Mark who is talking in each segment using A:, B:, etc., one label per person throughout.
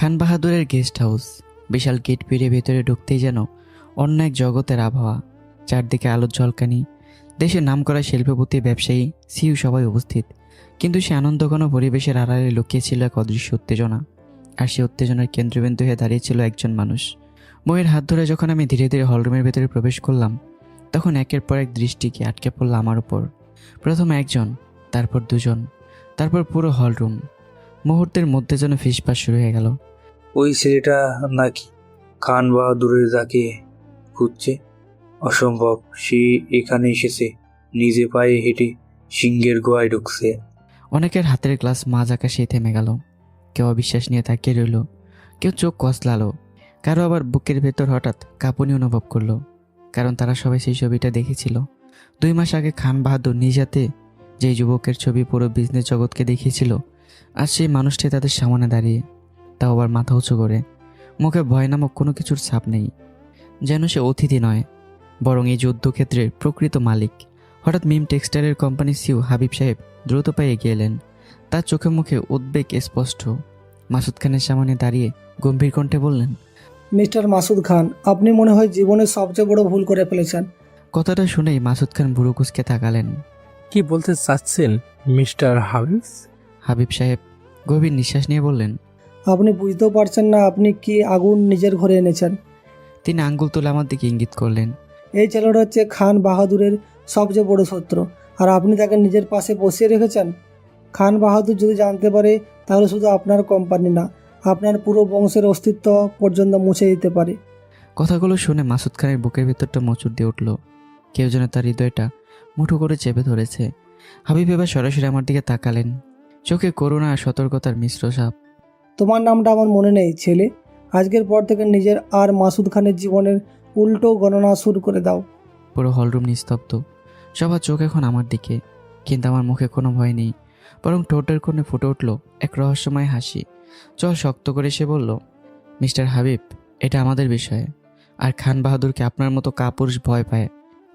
A: খান বাহাদুরের guest house. বিশাল gate পেরিয়ে ভেতরে ঢুকতেই যেন অন্য এক জগতের আবহাওয়া। চারদিকে আলোর ঝলকানি, দেশের নামকরা শিল্পপতি, ব্যবসায়ী, সিইও সবাই উপস্থিত। কিন্তু সে আনন্দঘন পরিবেশের আড়ালে লুকিয়েছিল এক অদৃশ্য উত্তেজনা। আর সেই উত্তেজনার কেন্দ্রবিন্দু হয়ে দাঁড়িয়েছিল একজন মানুষ। বইয়ের হাত ধরে যখন আমি ধীরে ধীরে হলরুমের ভেতরে প্রবেশ করলাম, তখন একের পর এক দৃষ্টি কি আটকে পড়ল আমার উপর। প্রথমে একজন, তারপর দুজন, তারপর পুরো হলরুম। মুহূর্তের মধ্যে যেন ফিসফাস শুরু হয়ে গেল।
B: ওই ছেলেটা নাকি খান বাহাদুরের যাকে খুঁজছে? অসম্ভব, সে এখানে এসেছে, নিজে পায়ে হেঁটে সিংহের গোয়ায় ঢুকছে।
A: অনেকের হাতের গ্লাস মাঝ আকাশেই থেমে গেল। কেউ অবিশ্বাস নিয়ে তাকিয়ে রইল, কেউ চোখ কসলালো, কারো আবার বুকের ভেতর হঠাৎ কাঁপুনি অনুভব করলো। কারণ তারা সবাই সেই ছবিটা দেখেছিল 2 মাস আগে। খান বাহাদুর নিজ হাতে যেই যুবকের ছবি পুরো বিজনেস জগৎকে দেখিয়েছিল, আর সেই মানুষটি তাদের সামনে দাঁড়িয়ে, তাও আবার মাথা উঁচু করে। মুখে ভয় নামক কোনো কিছুর ছাপ নেই, যেন সে অতিথি নয়, বরং এই যুদ্ধক্ষেত্রের প্রকৃত মালিক। হঠাৎ মিম টেক্সটাইলের কোম্পানির সিইও হাবিব সাহেব দ্রুত পায়ে এগিয়ে এলেন। তার চোখে মুখে উদ্বেগ স্পষ্ট। মাসুদ খানের সামনে দাঁড়িয়ে গম্ভীর কণ্ঠে বললেন,
C: মিস্টার মাসুদ খান, আপনি মনে হয় জীবনের সবচেয়ে বড় ভুল করে ফেলেছেন।
A: কথাটা শুনেই মাসুদ খান ভুরু কুঁচকে তাকালেন।
D: কি বলতে চাচ্ছেন মিস্টার হাবিস?
A: হাবিব সাহেব গভীর নিঃশ্বাস নিয়ে বললেন,
C: আপনি বুঝতেও পারছেন না আপনি কি আগুন নিজের ঘরে এনেছেন।
A: তিনি আঙ্গুল তুলে আমার দিকে ইঙ্গিত করলেন।
C: এই ছেলেটা হচ্ছে খান বাহাদুরের সবচেয়ে বড় শত্রু, আর আপনি তাকে নিজের পাশে বসিয়ে রেখেছেন। খান বাহাদুর যদি জানতে পারে, তাহলে শুধু আপনার কোম্পানি না, আপনার পুরো বংশের অস্তিত্ব পর্যন্ত মুছে দিতে পারে।
A: কথাগুলো শুনে মাসুদ খানের বুকের ভেতরটা মোচড় দিয়ে উঠল। কেউ যেন তার হৃদয়টা মুঠো করে চেপে ধরেছে। হাবিব এবার সরাসরি আমার দিকে তাকালেন, চোখে করুণা আর সতর্কতার মিশ্র ছাপ।
C: তোমার নামটা আমার মনে নেই ছেলে, আজকের পর থেকে নিজের আর মাসুদ খানের জীবনের উল্টো গণনা শুরু করে দাও।
A: পুরো হলরুম নিস্তব্ধ, সবার চোখ এখন আমার দিকে। কিন্তু আমার মুখে কোনো ভয় নেই, বরং ঠোঁটের কোণে ফুটে উঠল এক রহস্যময় হাসি। চল শক্ত করে সে বলল, মিস্টার হাবিব, এটা আমাদের বিষয়। আর খান বাহাদুরকে আপনার মতো কাপুরুষ ভয় পায়,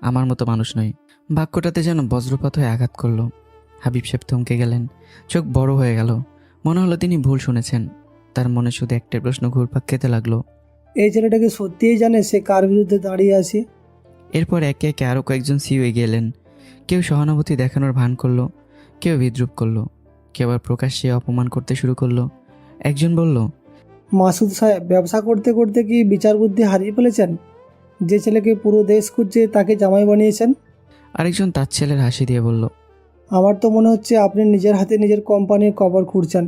A: আমার মতো মানুষ নয়। বাক্যটাতে যেন বজ্রপাত হয়ে আঘাত করলো। হাবিব সাহেব থমকে গেলেন, চোখ বড় হয়ে গেল। মনে হলো তিনি ভুল শুনেছেন। তার মনে শুধু একটা প্রশ্ন ঘুরপাক খেতে লাগলো,
C: এই ছেলেটাকে সত্যিই জানে সে কার বিরুদ্ধে দাঁড়িয়ে আছে?
A: এরপর একে একে আরও কয়েকজন সিইও এগিয়ে এলেন। কেউ সহানুভূতি দেখানোর ভান করলো, কেউ বিদ্রুপ করলো, কেউ আবার প্রকাশ্যে অপমান করতে শুরু করলো। একজন বলল,
C: মাসুদ সাহেব, ব্যবসা করতে করতে কি বিচার বুদ্ধি হারিয়ে ফেলেছেন? যে ছেলেকে পুরো দেশ খুঁজছে তাকে জামাই বানিয়েছেন।
A: আরেকজন তার ছেলের হাসি দিয়ে বলল,
C: আমার তো মনে হচ্ছে আপনি নিজের হাতে নিজের কোম্পানির কবর খুঁড়ছেন।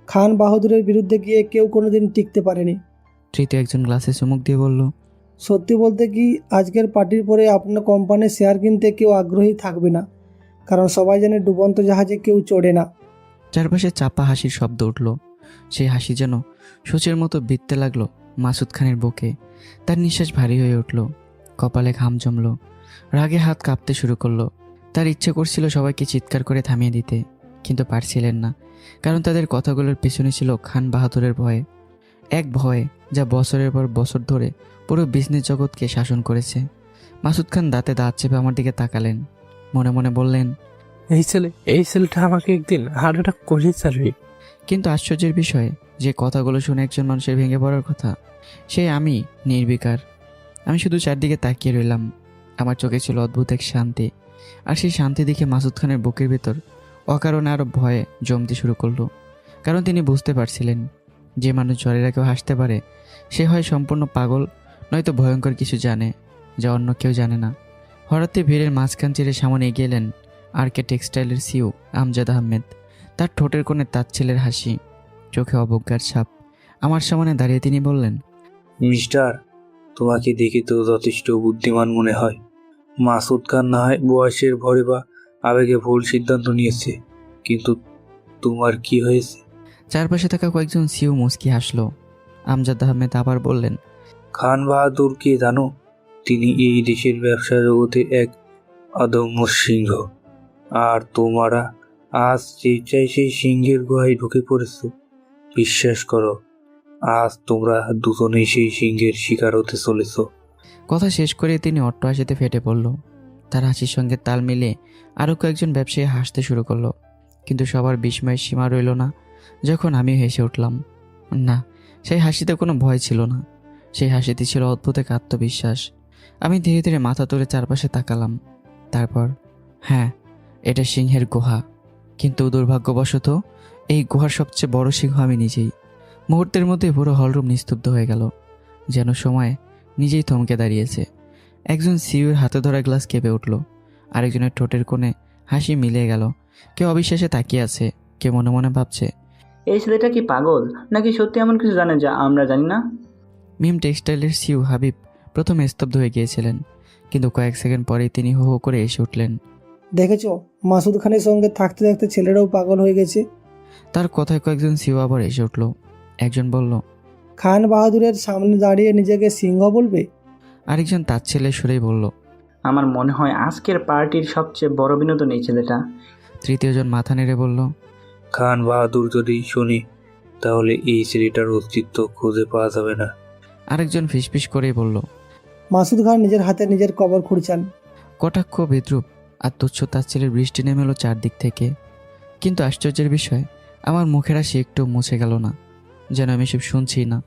C: খান বাহাদুরের বিরুদ্ধে গিয়ে কেউ কোনোদিন টিকতে পারেনি।
A: তৃতীয় একজন গ্লাসে চুমুক দিয়ে বলল,
C: সত্যি বলতে কি, আজকের পার্টির পরে আপনার কোম্পানির শেয়ার কিনতে কেউ আগ্রহী থাকবে না, কারণ সবাই জানে ডুবন্ত জাহাজে কেউ চড়ে না।
A: চারপাশে চাপা হাসির শব্দ উঠল। সেই হাসি যেন সূচের মতো বিঁধতে লাগলো মাসুদ খানের বুকে। তার নিঃশ্বাস ভারী হয়ে উঠল, কপালে ঘাম জমল, রাগে হাত কাঁপতে শুরু করলো। তার ইচ্ছে করছিল সবাইকে চিৎকার করে থামিয়ে দিতে, কিন্তু পারছিলেন না। কারণ তাদের কথাগুলোর পেছনে ছিল খান বাহাদুরের ভয়। এক ভয় যা বছরের পর বছর ধরে পুরো বিজনেস জগৎকে শাসন করেছে। মাসুদ খান দাঁতে দাঁত চেপে আমার দিকে তাকালেন, মনে মনে বললেন,
D: এই ছেলেটা আমাকে একদিন হার্ট অ্যাটাক করে চালবে।
A: কিন্তু আশ্চর্যের বিষয়, যে কথাগুলো শুনে একজন মানুষের ভেঙে পড়ার কথা, সে আমি নির্বিকার। আমি শুধু চারদিকে তাকিয়ে রইলাম। আমার চোখে ছিল অদ্ভুত এক শান্তি। আর সেই শান্তি দেখে মাসুদ খানের বুকের ভেতর অকারণে আরও ভয়ে জমতে শুরু করলো। কারণ তিনি বুঝতে পারছিলেন, যে মানুষ ঝড়ের আগেও হাসতে পারে, সে হয় সম্পূর্ণ পাগল, নয়তো ভয়ঙ্কর কিছু জানে, যা অন্য কেউ জানে না। হঠাৎই ভিড়ের মাঝখান চিরে সামনে এগিয়ে এলেন আর.কে টেক্সটাইলের সিইও আমজাদ আহমেদ। তার ঠোঁটের কোণে তাচ্ছিলের হাসি, চোখে অবজ্ঞার ছাপ। আমার সামনে দাঁড়িয়ে তিনি বললেন,
B: মিস্টার, তোমাকে দেখে তো যথেষ্ট বুদ্ধিমান মনে হয়। মাসুদ খান না হয় বয়সের ভরে বা আবেগে ভুল সিদ্ধান্ত নিয়েছে, কিন্তু তোমার কি হয়েছে?
A: চারপাশে থাকা কয়েকজন সিইও মুচকি হাসলো। আমজাদ আহমেদ আবার বললেন,
B: খান বাহাদুরকে জানো? তিনি এই দেশের ব্যবসা জগতে এক অদম্য সিংহ। আর তোমরা আজ স্বেচ্ছায় সেই সিংহের গুহায় ঢুকে পড়েছ। বিশ্বাস করো, আজ তোমরা দুজনেই সেই সিংহের শিকার হতে চলেছ।
A: কথা শেষ করে তিনি অট্ট হাসিতে ফেটে পড়ল। তার হাসির সঙ্গে তাল মিলিয়ে আরও কয়েকজন ব্যবসায়ী হাসতে শুরু করলো। কিন্তু সবার বিস্ময়ের সীমা রইল না যখন আমি হেসে উঠলাম। না, সেই হাসিতে কোনো ভয় ছিল না, সেই হাসিতে ছিল অদ্ভুত এক আত্মবিশ্বাস। আমি ধীরে ধীরে মাথা তুলে চারপাশে তাকালাম। তারপর, হ্যাঁ, এটা সিংহের গুহা, কিন্তু দুর্ভাগ্যবশত এই গুহার সবচেয়ে বড় সিংহ আমি নিজেই। মুহূর্তের মধ্যে পুরো হলরুম নিস্তব্ধ হয়ে গেল, যেন সময় নিজেই থমকে দাঁড়িয়েছে। একজন সিইউর হাতে ধরা গ্লাস কেঁপে উঠল, আরেকজনের ঠোঁটের কোণে হাসি মিলে গেল। কেউ অবিশ্বাসে তাকিয়ে আছে, কেউ মনে মনে ভাবছে,
E: এই ছেলেটা কি পাগল, নাকি সত্যি এমন কিছু জানে যা আমরা জানি না?
A: মিম টেক্সটাইলের সিইও হাবিব প্রথমে স্তব্ধ হয়ে গিয়েছিলেন, কিন্তু কয়েক সেকেন্ড পরেই তিনি হো হো করে এসে উঠলেন।
C: দেখেছো, মাসুদ খানের সঙ্গে থাকতে থাকতে ছেলেরাও পাগল হয়ে গেছে।
A: তার কথায় কয়েকজন সিইও আবার এসে উঠল। একজন বলল,
C: খান বাহাদুরের সামনে দাঁড়িয়ে নিজেকে সিংহ বলবে?
A: আরেকজন তার ছেলে সুরেই বলল।
E: আমার মনে হয় আজকের পার্টির সবচেয়ে বড় বিনোদন এই ছেলেটা।
A: তৃতীয়জন মাথা নেড়ে বলল,
B: খান বাহাদুর যদি শুনি, তাহলে এই ছেলেটার অস্তিত্ব খুঁজে পাওয়া যাবে না।
A: আরেকজন ফিসফিস করেই বলল।
C: মাসুদ খান নিজের হাতে নিজের কবর খুঁড়ছেন।
A: কটাক্ষ, বিদ্রুপ আর তুচ্ছ তাচ্ছিল্যের বৃষ্টি নেমে এলো চারদিক থেকে। কিন্তু আশ্চর্যের বিষয়, আমার মুখের হাসি একটু মুছে গেল না, যেন আমি সব শুনছি না।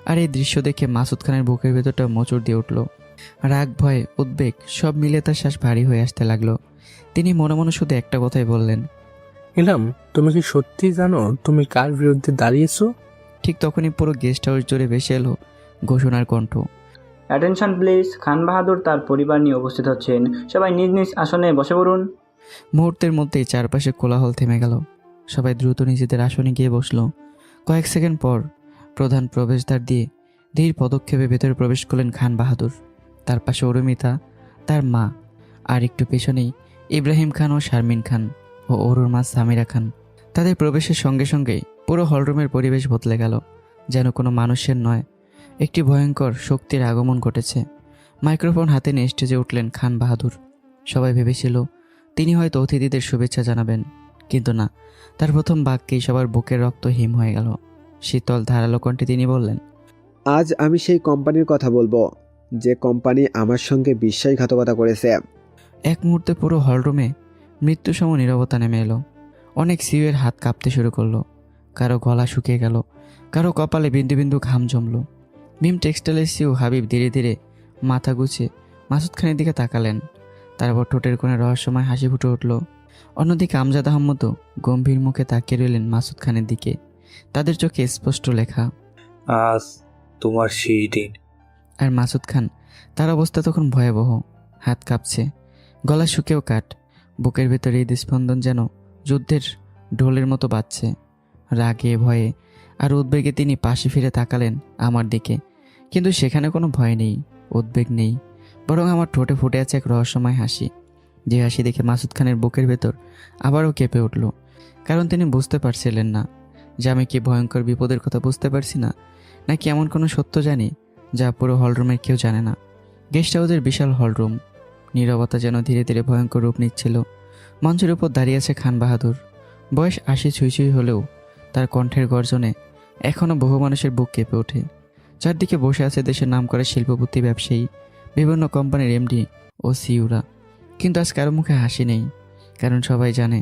A: আর এই দৃশ্য দেখে মাসুদ খানের বুকের ভেতরটা মোচড় দিয়ে উঠল। রাগ, ভয়, উদ্বেগ সব মিলে তার শ্বাস ভারী হয়ে আসতে লাগলো। তিনি মনে মনে শুধু একটা কথাই বললেন,
D: ইলাম, তুমি কি সত্যি জানো তুমি কার বিরুদ্ধে দাঁড়িয়েছো?
A: ঠিক তখনই পুরো গেস্ট হাউস জুড়ে ভেসে এলো ঘোষণার কণ্ঠ।
E: অ্যাটেনশন প্লিজ, খান বাহাদুর তার পরিবার নিয়ে উপস্থিত হচ্ছেন, সবাই নিজ নিজ আসনে বসে পড়ুন।
A: মুহূর্তের মধ্যেই চারপাশে কোলাহল থেমে গেল। সবাই দ্রুত নিজেদের আসনে গিয়ে বসলো। কয়েক সেকেন্ড পর প্রধান প্রবেশদ্বার দিয়ে ধীর পদক্ষেপে ভেতরে প্রবেশ করলেন খান বাহাদুর। তার পাশে অরুমিতা, তার মা, আর একটু পেছনেই ইব্রাহিম খান ও শারমিন খান ও অরুর মা সামিরা খান। তাদের প্রবেশের সঙ্গে সঙ্গেই পুরো হলরুমের পরিবেশ বদলে গেল, যেন কোনো মানুষের নয়, একটি ভয়ঙ্কর শক্তির আগমন ঘটেছে। মাইক্রোফোন হাতে নিয়ে স্টেজে উঠলেন খান বাহাদুর। সবাই ভেবেছিল তিনি হয়তো অতিথিদের শুভেচ্ছা জানাবেন, কিন্তু না, তার প্রথম বাক্যেই সবার বুকের রক্ত হিম হয়ে গেল। শীতল ধারালো কণ্ঠে তিনি বললেন,
F: আজ আমি সেই কোম্পানির কথা বলবো, যে কোম্পানি আমার সঙ্গে বিশ্বাসঘাতকতা করেছে।
A: এক মুহূর্তে পুরো হলরুমে মৃত্যুসম নীরবতা নেমে এলো। অনেক সিইওর হাত কাঁপতে শুরু করলো, কারো গলা শুকিয়ে গেল, কারো কপালে বিন্দু বিন্দু ঘাম জমলো। মিম টেক্সটাইলের সিইও হাবিব ধীরে ধীরে মাথা গুছিয়ে মাসুদ খানের দিকে তাকালেন। তারপর ঠোঁটের কোণে রহস্যময় হাসি ফুটে উঠল। অন্যদিকে আমজাদ আহমদও গম্ভীর মুখে তাকিয়ে রইলেন মাসুদ খানের দিকে। তাদের চোখে স্পষ্ট লেখা,
B: আজ তোমার সেই দিন।
A: আর মাসুদ খান, তার অবস্থা তখন ভয়াবহ। হাত কাঁপছে, গলা শুকেও কাট, বুকের ভেতরে এই স্পন্দন যেন যুদ্ধের ঢোলের মতো বাজছে। রাগে, ভয়ে আর উদ্বেগে তিনি পাশে ফিরে তাকালেন আমার দিকে, কিন্তু সেখানে কোনো ভয় নেই, উদ্বেগ নেই, বরং আমার ঠোঁটে ফুটে আছে এক রহস্যময় হাসি। যে হাসি দেখে মাসুদ খানের বুকের ভেতর আবারও কেঁপে উঠল, কারণ তিনি বুঝতে পারছিলেন না যে আমি কি ভয়ঙ্কর বিপদের কথা বুঝতে পারছি না, নাকি এমন কোনো সত্য জানি যা পুরো হলরুমের কেউ জানে না। গেস্ট হাউসের বিশাল হলরুম, নীরবতা যেন ধীরে ধীরে ভয়ঙ্কর রূপ নিচ্ছিল। মঞ্চের উপর দাঁড়িয়ে আছে খান বাহাদুর। বয়স 80 ছুঁই হলেও তার কণ্ঠের গর্জনে এখনও বহু মানুষের বুক কেঁপে ওঠে। চারদিকে বসে আছে দেশের নামকরা শিল্পপতি, ব্যবসায়ী, বিভিন্ন কোম্পানির এমডি ও সিইওরা। কিন্তু আজ কারো মুখে হাসি নেই, কারণ সবাই জানে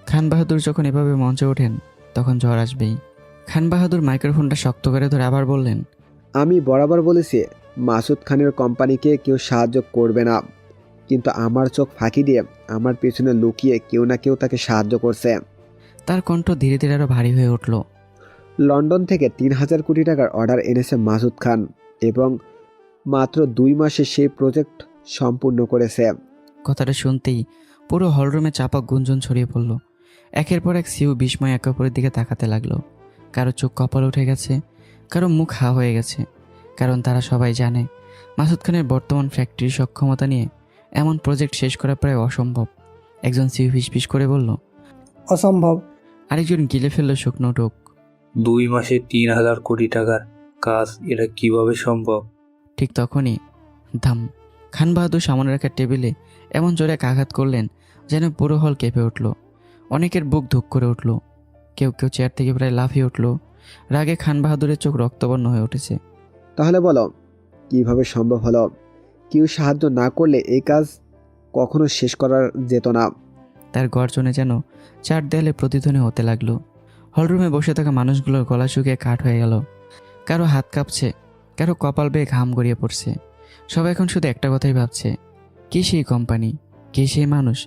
A: খান বাহাদুর যখন এভাবে মঞ্চে ওঠেন তখন ঝড় আসবেই। খান বাহাদুর মাইক্রোফোনটা শক্ত করে ধরে আবার বললেন,
F: আমি বরাবর বলেছি মাসুদ খানের কোম্পানিকে কেউ সাহায্য করবে না, কিন্তু আমার চোখ ফাঁকি দিয়ে আমার পেছনে লুকিয়ে কেউ না কেউ তাকে সাহায্য করছে।
A: তার কণ্ঠ ধীরে ধীরে আরও ভারী হয়ে উঠল।
F: লন্ডন থেকে 3000 কোটি টাকার অর্ডার এনেছে মাসুদ খান, এবং মাত্র 2 মাসে সেই প্রজেক্ট সম্পূর্ণ করেছে।
A: কথাটা শুনতেই পুরো হলরুমে চাপা গুঞ্জন ছড়িয়ে পড়ল। একের পর এক সিইও বিস্ময় একে অপরের দিকে তাকাতে লাগলো। কারো চোখ কপাল উঠে গেছে, কারো মুখ হা হয়ে গেছে, কারণ তারা সবাই জানে মাসুদ খানের বর্তমান ফ্যাক্টরির সক্ষমতা নিয়ে এমন প্রজেক্ট শেষ করা প্রায় অসম্ভব। একজন সিইও ফিসফিস করে বলল,
C: অসম্ভব।
A: আরেকজন গিলে ফেলল শুকনো টোক।
B: 2 মাসে 3000 কোটি টাকার কাজ, এটা কিভাবে সম্ভব?
A: ঠিক তখনই ধাম, খান বাহাদুর সামনে রাখা টেবিলে এমন জোরে এক আঘাত করলেন যেন পুরো হল কেঁপে উঠল। অনেকের বুক ধুক করে উঠল, কেউ কেউ চেয়ার থেকে প্রায় লাফিয়ে উঠল। রাগে খান বাহাদুরের চোখ রক্তবর্ণ হয়ে উঠেছে।
F: তাহলে বলো, কিভাবে সম্ভব হলো? কেউ সাহায্য না করলে এই কাজ কখনো শেষ করা যেত না।
A: তার গর্জনে যেন চার দেয়ালে প্রতিধ্বনি হতে লাগলো। হলরুমে বসে থাকা মানুষগুলোর গলা শুকিয়ে কাঠ হয়ে গেল। কারো হাত কাঁপছে, কারো কপাল বেয়ে ঘাম গড়িয়ে পড়ছে। সবাই এখন শুধু একটা কথাই ভাবছে, কে সেই কোম্পানি, কে সেই মানুষ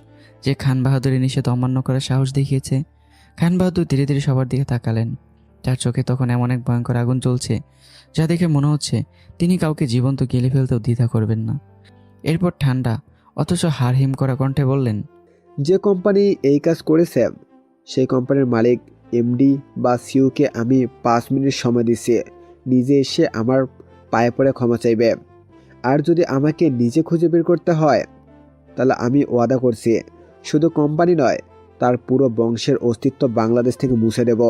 A: যে খান বাহাদুরের নিষেধ অমান্য করার সাহস দেখিয়েছে। খান বাহাদুর ধীরে ধীরে সবার দিকে তাকালেন। তার চোখে তখন এমন এক ভয়ঙ্কর আগুন জ্বলছে যা দেখে মনে হচ্ছে তিনি কাউকে জীবন্ত গিলে ফেলতেও দ্বিধা করবেন না। এরপর ঠান্ডা অথচ হাড়হিম করা কণ্ঠে বললেন,
F: যে কোম্পানি এই কাজ করেছে সেই কোম্পানির মালিক এমডি বা সিইওকে আমি 5 মিনিট সময় দিচ্ছি, নিজে এসে আমার পায়ে পড়ে ক্ষমা চাইবে। আর যদি আমাকে নিজে খুঁজে বের করতে হয় তাহলে আমি ওয়াদা করছি শুধু কোম্পানি নয়, তার পুরো বংশের অস্তিত্ব বাংলাদেশ থেকে মুছে দেব।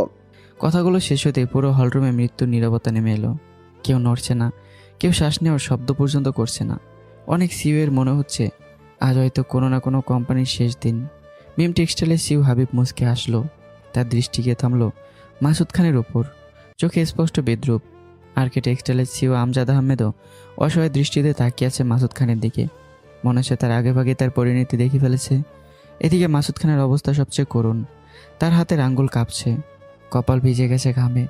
A: কথাগুলো শেষ হতে পুরো হলরুমে মৃত্যুর নীরবতা নেমে এলো। কেউ নড়ছে না, কেউ শ্বাস নেওয়ার শব্দ পর্যন্ত করছে না। অনেক সিইওর মনে হচ্ছে আজ হয়তো কোনো না কোনো কোম্পানির শেষ দিন। মিম টেক্সটাইলের সিইও হাবিব মুসকে আসলো। তার দৃষ্টি গিয়ে থামলো মাসুদ খানের ওপর, চোখে স্পষ্ট বিদ্রুপ। আরকে টেক্সটাইলের সিইও আমজাদ আহমেদও অসহায় দৃষ্টিতে তাকিয়ে আছে মাসুদ খানের দিকে। মনে হচ্ছে তার আগেভাগে তার পরিণতি দেখে ফেলেছে। এদিকে মাসুদ খানের অবস্থা সবচেয়ে করুণ। তার হাতের আঙ্গুল কাঁপছে, কপাল ভিজে গেছে ঘামে,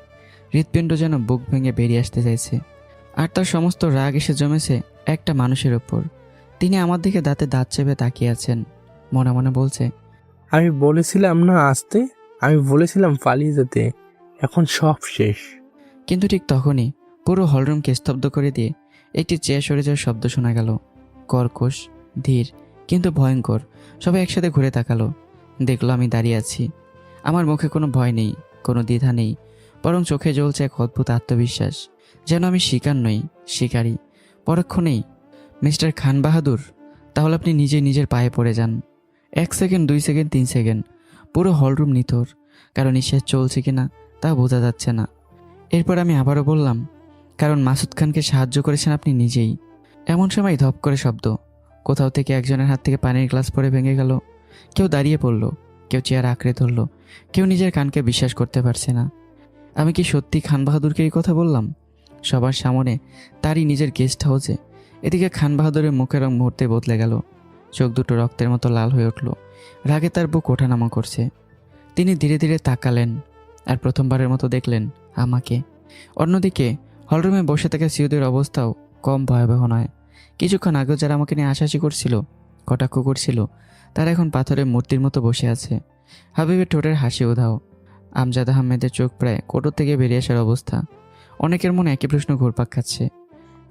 A: হৃৎপিণ্ড যেন বুক ভেঙে বেরিয়ে আসতে চাইছে। আর তার সমস্ত রাগ এসে জমেছে একটা মানুষের ওপর। তিনি আমার দিকে দাঁতে দাঁত চেপে তাকিয়ে আছেন, মনে মনে বলছে,
D: আমি বলেছিলাম না আসতে, আমি বলেছিলাম পালিয়ে যেতে, এখন সব শেষ।
A: কিন্তু ঠিক তখনই পুরো হলরুমকে স্তব্ধ করে দিয়ে একটি চেয়ার সরে যাওয়ার শব্দ শোনা গেল। কর্কশ, ধীর কিন্তু ভয়ঙ্কর। সবাই একসাথে ঘুরে তাকালো। দেখলো আমি দাঁড়িয়ে আছি। আমার মুখে কোনো ভয় নেই, কোনো দ্বিধা নেই, বরং চোখে জ্বলছে এক অদ্ভুত আত্মবিশ্বাস, যেন আমি শিকার নই, শিকারী। পরক্ষণেই, মিস্টার খান বাহাদুর, তাহলে আপনি নিজে নিজের পায়ে পড়ে যান। 1 সেকেন্ড, 2 সেকেন্ড, 3 সেকেন্ড, পুরো হলরুম নিথর। কারণ নিঃশ্বাস চলছে কিনা তা বোঝা যাচ্ছে না। এরপর আমি আবারও বললাম, কারণ মাসুদ খানকে সাহায্য করেছেন আপনি নিজেই। এমন সময় ধপ করে শব্দ। কোথাও থেকে একজনের হাত থেকে পানির গ্লাস পড়ে ভেঙে গেল। কেউ দাঁড়িয়ে পড়ল, কেউ চেয়ার আঁকড়ে ধরল, কেউ নিজের কানকে বিশ্বাস করতে পারছে না। আমি কি সত্যি খান বাহাদুরকে এই কথা বললাম? সবার সামনে, তারই নিজের গেস্ট হাউসে। এদিকে খান বাহাদুরের মুখের রং মুহূর্তে বদলে গেল। চোখ দুটো রক্তের মতো লাল হয়ে উঠল। রাগে তার বুক ওঠানামা করছে। তিনি ধীরে ধীরে তাকালেন আর প্রথমবারের মতো দেখলেন আমাকে। অন্যদিকে হলরুমে বসে থাকা সিইওদের অবস্থাও কম ভয়াবহ নয়। কিছুক্ষণ আগেও যারা আমাকে নিয়ে হাসাহাসি করছিল, কটাক্ষ করছিল, তারা এখন পাথরের মূর্তির মতো বসে আছে। হাবিবের ঠোঁটের হাসি উধাও। আমজাদ আহমেদের চোখ প্রায় কোটর থেকে বেরিয়ে আসার অবস্থা। অনেকের মনে একই প্রশ্ন ঘুরপাক খাচ্ছে।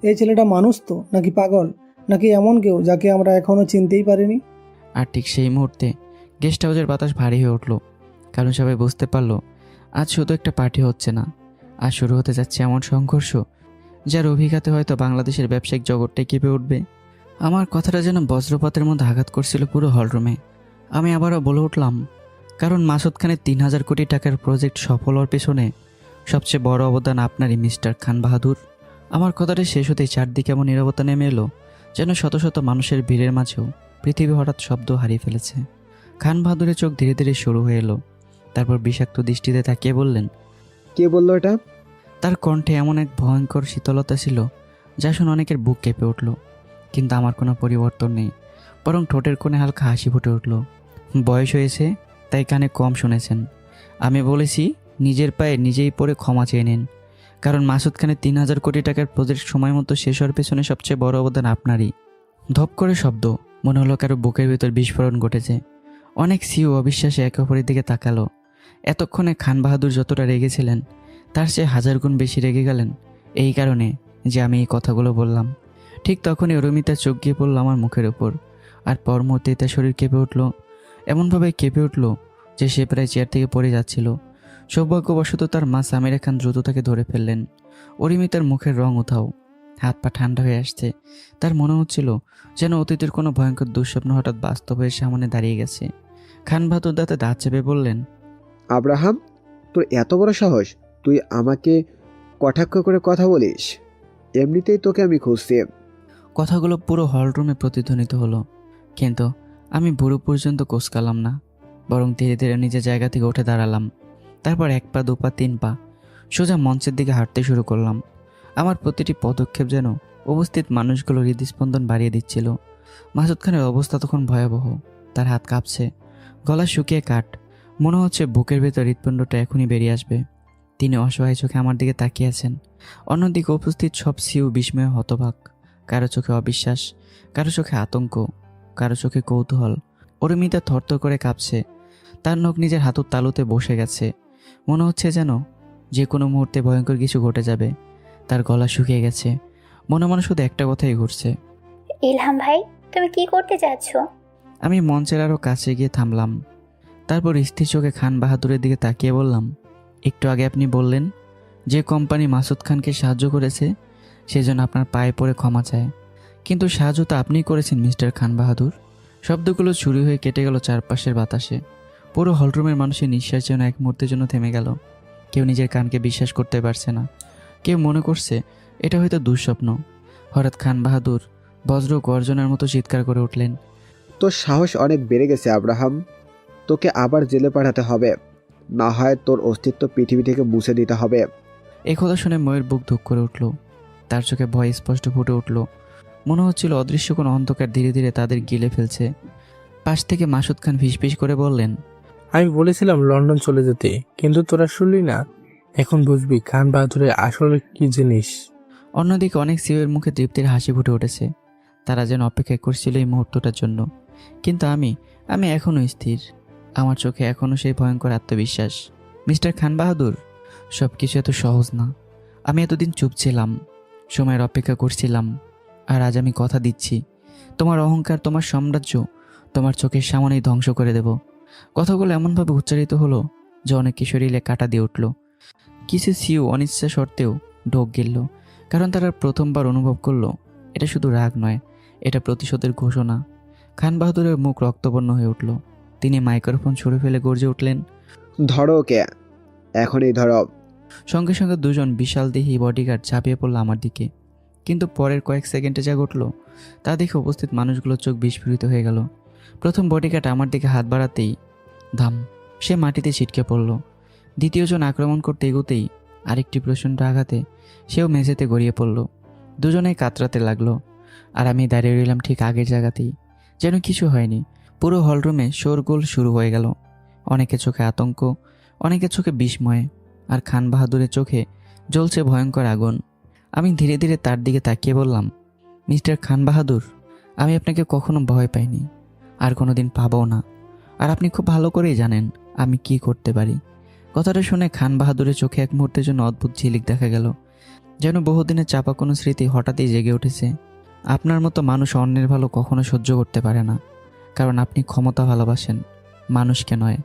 C: এই ছেলেটা মানুষ তো নাকি পাগল, নাকি এমন কেউ যাকে আমরা এখনও চিনতেই পারিনি?
A: আর ঠিক সেই মুহূর্তে গেস্ট হাউসের বাতাস ভারী হয়ে উঠল। কারণ সবাই বুঝতে পারল আজ শুধু একটা পার্টি হচ্ছে না, আজ শুরু হতে যাচ্ছে এমন সংঘর্ষ যার অভিঘাতে হয়তো বাংলাদেশের ব্যবসায়িক জগৎটাই কেঁপে উঠবে। আমার কথাটা যেন বজ্রপাতের মধ্যে আঘাত করছিল পুরো হলরুমে। আমি আবারও বলে উঠলাম, কারণ মাসুদ খানের 3000 কোটি টাকার প্রজেক্ট সফল হওয়ার পেছনে সবচেয়ে বড় অবদান আপনারই মিস্টার খান বাহাদুর। আমার কথাটা শেষ হতেই চারদিকে এমন নীরবতা নেমে এলো যেন শত শত মানুষের ভিড়ের মাঝেও পৃথিবী হঠাৎ শব্দ হারিয়ে ফেলেছে। খান বাহাদুরের চোখ ধীরে ধীরে শুরু হয়ে এলো। তারপর বিষাক্ত দৃষ্টিতে তাকিয়ে বললেন,
F: কে বললো এটা?
A: তার কণ্ঠে এমন এক ভয়ঙ্কর শীতলতা ছিল যা শুনে অনেকের বুক কেঁপে উঠল। কিন্তু আমার কোনো পরিবর্তন নেই, বরং ঠোঁটের কোণে হালকা হাসি ফুটে উঠল। বয়স হয়েছে তাই কানে কম শুনেছেন। আমি বলেছি নিজের পায়ে নিজেই পড়ে ক্ষমা চেয়ে নিন। কারণ মাসুদ খানের 3000 কোটি টাকার প্রজেক্ট সময় মতো শেষ হওয়ার পেছনে সবচেয়ে বড় অবদান আপনারই। ধপ করে শব্দ, মনে হলো কারো বুকের ভেতর বিস্ফোরণ ঘটেছে। অনেক সিইও অবিশ্বাসে একে অপরের দিকে তাকালো। এতক্ষণে খান বাহাদুর যতটা রেগেছিলেন তার চেয়ে 1000 গুণ বেশি রেগে গেলেন এই কারণে যে আমি এই কথাগুলো বললাম। ঠিক তখনই অরুমিতার চোখ গিয়ে পড়ল আমার মুখের ওপর। আর পর মুহূর্তে তার শরীর কেঁপে উঠল, এমনভাবে কেঁপে উঠল যে সে প্রায় চেয়ার থেকে পড়ে যাচ্ছিল। সৌভাগ্যবশত তার মা সামিরা খান দ্রুত তাকে ধরে ফেললেন। অরুমিতার মুখের রং উধাও, হাত পা ঠান্ডা হয়ে আসছে। তার মনে হচ্ছিল যেন অতীতের কোনো ভয়ঙ্কর দুঃস্বপ্ন হঠাৎ বাস্তব হয়ে সামনে দাঁড়িয়ে গেছে। খান বাহাদুর দাঁতে দাঁত চেপে বললেন,
F: আব্রাহাম, তোর এত বড় সাহস, তুই আমাকে কটাক্ষ করে কথা বলিস? এমনিতেই তোকে আমি খুঁজছি।
A: কথাগুলো পুরো হলরুমে প্রতিধ্বনিত হলো, কিন্তু আমি বুড়ো পর্যন্ত কোসকালাম না, বরং ধীরে ধীরে নিজের জায়গা থেকে উঠে দাঁড়ালাম। তারপর 1 পা 2 পা 3 পা সোজা মঞ্চের দিকে হাঁটতে শুরু করলাম। আমার প্রতিটি পদক্ষেপ যেন উপস্থিত মানুষগুলোর হৃদস্পন্দন বাড়িয়ে দিচ্ছিল। মাসুদ খানের অবস্থা তখন ভয়াবহ। তার হাত কাঁপছে, গলা শুকিয়ে কাঠ, মনে হচ্ছে বুকের ভেতর হৃৎপিণ্ডটা এখনই বেরিয়ে আসবে। তিনি অসহায় চোখে আমার দিকে তাকিয়ে আছেন। অন্যদিকে উপস্থিত সব সিউ বিস্ময়ে হতবাক। কারো চোখে অবিশ্বাস, কারো চোখে আতঙ্ক, কারো চোখে কৌতূহল। অরুমিতা থরথর করে কাঁপছে। তার নখ নিজের হাতুর তালুতে বসে গেছে। মনে হচ্ছে যেন যে কোনো মুহূর্তে ভয়ঙ্কর কিছু ঘটে যাবে। তার গলা শুকিয়ে গেছে। মনে মনে শুধু একটা কথাই ঘুরছে।
G: ইলহাম ভাই, তুমি কি করতে যাচ্ছ?
A: আমি মঞ্চের আরও কাছে গিয়ে থামলাম। তারপর স্থির চোখে খান বাহাদুরের দিকে তাকিয়ে বললাম, একটু আগে আপনি বললেন যে কোম্পানি মাসুদ খানকে সাহায্য করেছে সেজন্য আপনার পায়ে পড়ে ক্ষমা চায়, কিন্তু সাহায্য তো আপনিই করেছেন মিস্টার খান বাহাদুর। শব্দগুলো চুরি হয়ে কেটে গেল চারপাশের বাতাসে। পুরো হলরুমের মানুষের নিঃশ্বাস যেন এক মুহূর্তের জন্য থেমে গেল। কেউ নিজের কানকে বিশ্বাস করতে পারছে না। কেউ মনে করছে এটা হয়তো দুঃস্বপ্ন। হঠাৎ খান বাহাদুর বজ্র গর্জনের মতো চিৎকার করে উঠলেন,
F: তোর সাহস অনেক বেড়ে গেছে আব্রাহাম। তোকে আবার জেলে পাঠাতে হবে, না হয় তোর অস্তিত্ব পৃথিবী থেকে মুছে দিতে হবে।
A: এই কথা শুনে ময়ের বুক ধুক করে উঠল। তার চোখে ভয় স্পষ্ট ফুটে উঠল। মনে হচ্ছিল অদৃশ্য কোনো অন্ধকার ধীরে ধীরে তাদের গিলে ফেলছে। পাশ থেকে মাসুদ খান ফিসফিস করে বললেন,
D: আমি বলেছিলাম লন্ডন চলে যেতে, কিন্তু তোরা শুনলি না। এখন বুঝবি খান বাহাদুরের আসলে কি জিনিস।
A: অন্যদিকে অনেক সিওয়ের মুখে তৃপ্তির হাসি ফুটে উঠেছে। তারা যেন অপেক্ষা করছিল এই মুহূর্তটার জন্য। কিন্তু আমি এখনও স্থির। আমার চোখে এখনও সেই ভয়ঙ্কর আত্মবিশ্বাস। মিস্টার খান বাহাদুর, সব কিছু এত সহজ না। আমি এতদিন চুপ ছিলাম, সময়ের অপেক্ষা করছিলাম। আর আজ আমি কথা দিচ্ছি, তোমার অহংকার, তোমার সাম্রাজ্য তোমার চোখের সামনেই ধ্বংস করে দেব। কথাগুলো এমনভাবে উচ্চারিত হলো যে অনেক কিশোরীলে কাটা দিয়ে উঠল। কিছু সিউ অনিচ্ছা সত্ত্বেও ঢোক গেল, কারণ তারা প্রথমবার অনুভব করলো এটা শুধু রাগ নয়, এটা প্রতিশোধের ঘোষণা। খান বাহাদুরের মুখ রক্তবর্ণ হয়ে উঠল। তিনি মাইক্রোফোন ছুঁড়ে ফেলে গর্জে উঠলেন,
F: ধরো ওকে, এখনই ধরো।
A: সঙ্গে সঙ্গে দুজন বিশাল দেহী বডিগার্ড ঝাঁপিয়ে পড়ল আমার দিকে। কিন্তু পরের কয়েক সেকেন্ডে যা ঘটল তা দেখে উপস্থিত মানুষগুলোর চোখ বিস্ফোরিত হয়ে গেল। প্রথম বডিগার্ড আমার দিকে হাত বাড়াতেই ধাম, সে মাটিতে ছিটকে পড়ল। দ্বিতীয়জন আক্রমণ করতে এগোতেই আরেকটি প্রচণ্ড আঘাতে সেও মেঝেতে গড়িয়ে পড়ল। দুজনেই কাতরাতে লাগলো। আর আমি দাঁড়িয়ে রইলাম ঠিক আগের জায়গাতেই, যেন কিছু হয়নি। পুরো হলরুমে শোরগোল শুরু হয়ে গেল। অনেকে চোখে আতঙ্ক, অনেকের চোখে বিস্ময়ে, আর খান বাহাদুরের চোখে জ্বলছে ভয়ঙ্কর আগুন। আমি ধীরে ধীরে তার দিকে তাকিয়ে বললাম, মিস্টার খান বাহাদুর, আমি আপনাকে কখনো ভয় পাইনি, আর কোনো দিন পাবও না। আর আপনি খুব ভালো করেই জানেন আমি কি করতে পারি। কথাটা শুনে খান বাহাদুরের চোখে এক মুহূর্তের জন্য অদ্ভুত ঝিলিক দেখা গেল, যেন বহুদিনের চাপা কোনো স্মৃতি হঠাৎই জেগে উঠেছে। আপনার মতো মানুষ অন্যের ভালো কখনো সহ্য করতে পারে না, কারণ আপনি ক্ষমতা ভালোবাসেন, মানুষকে নয়।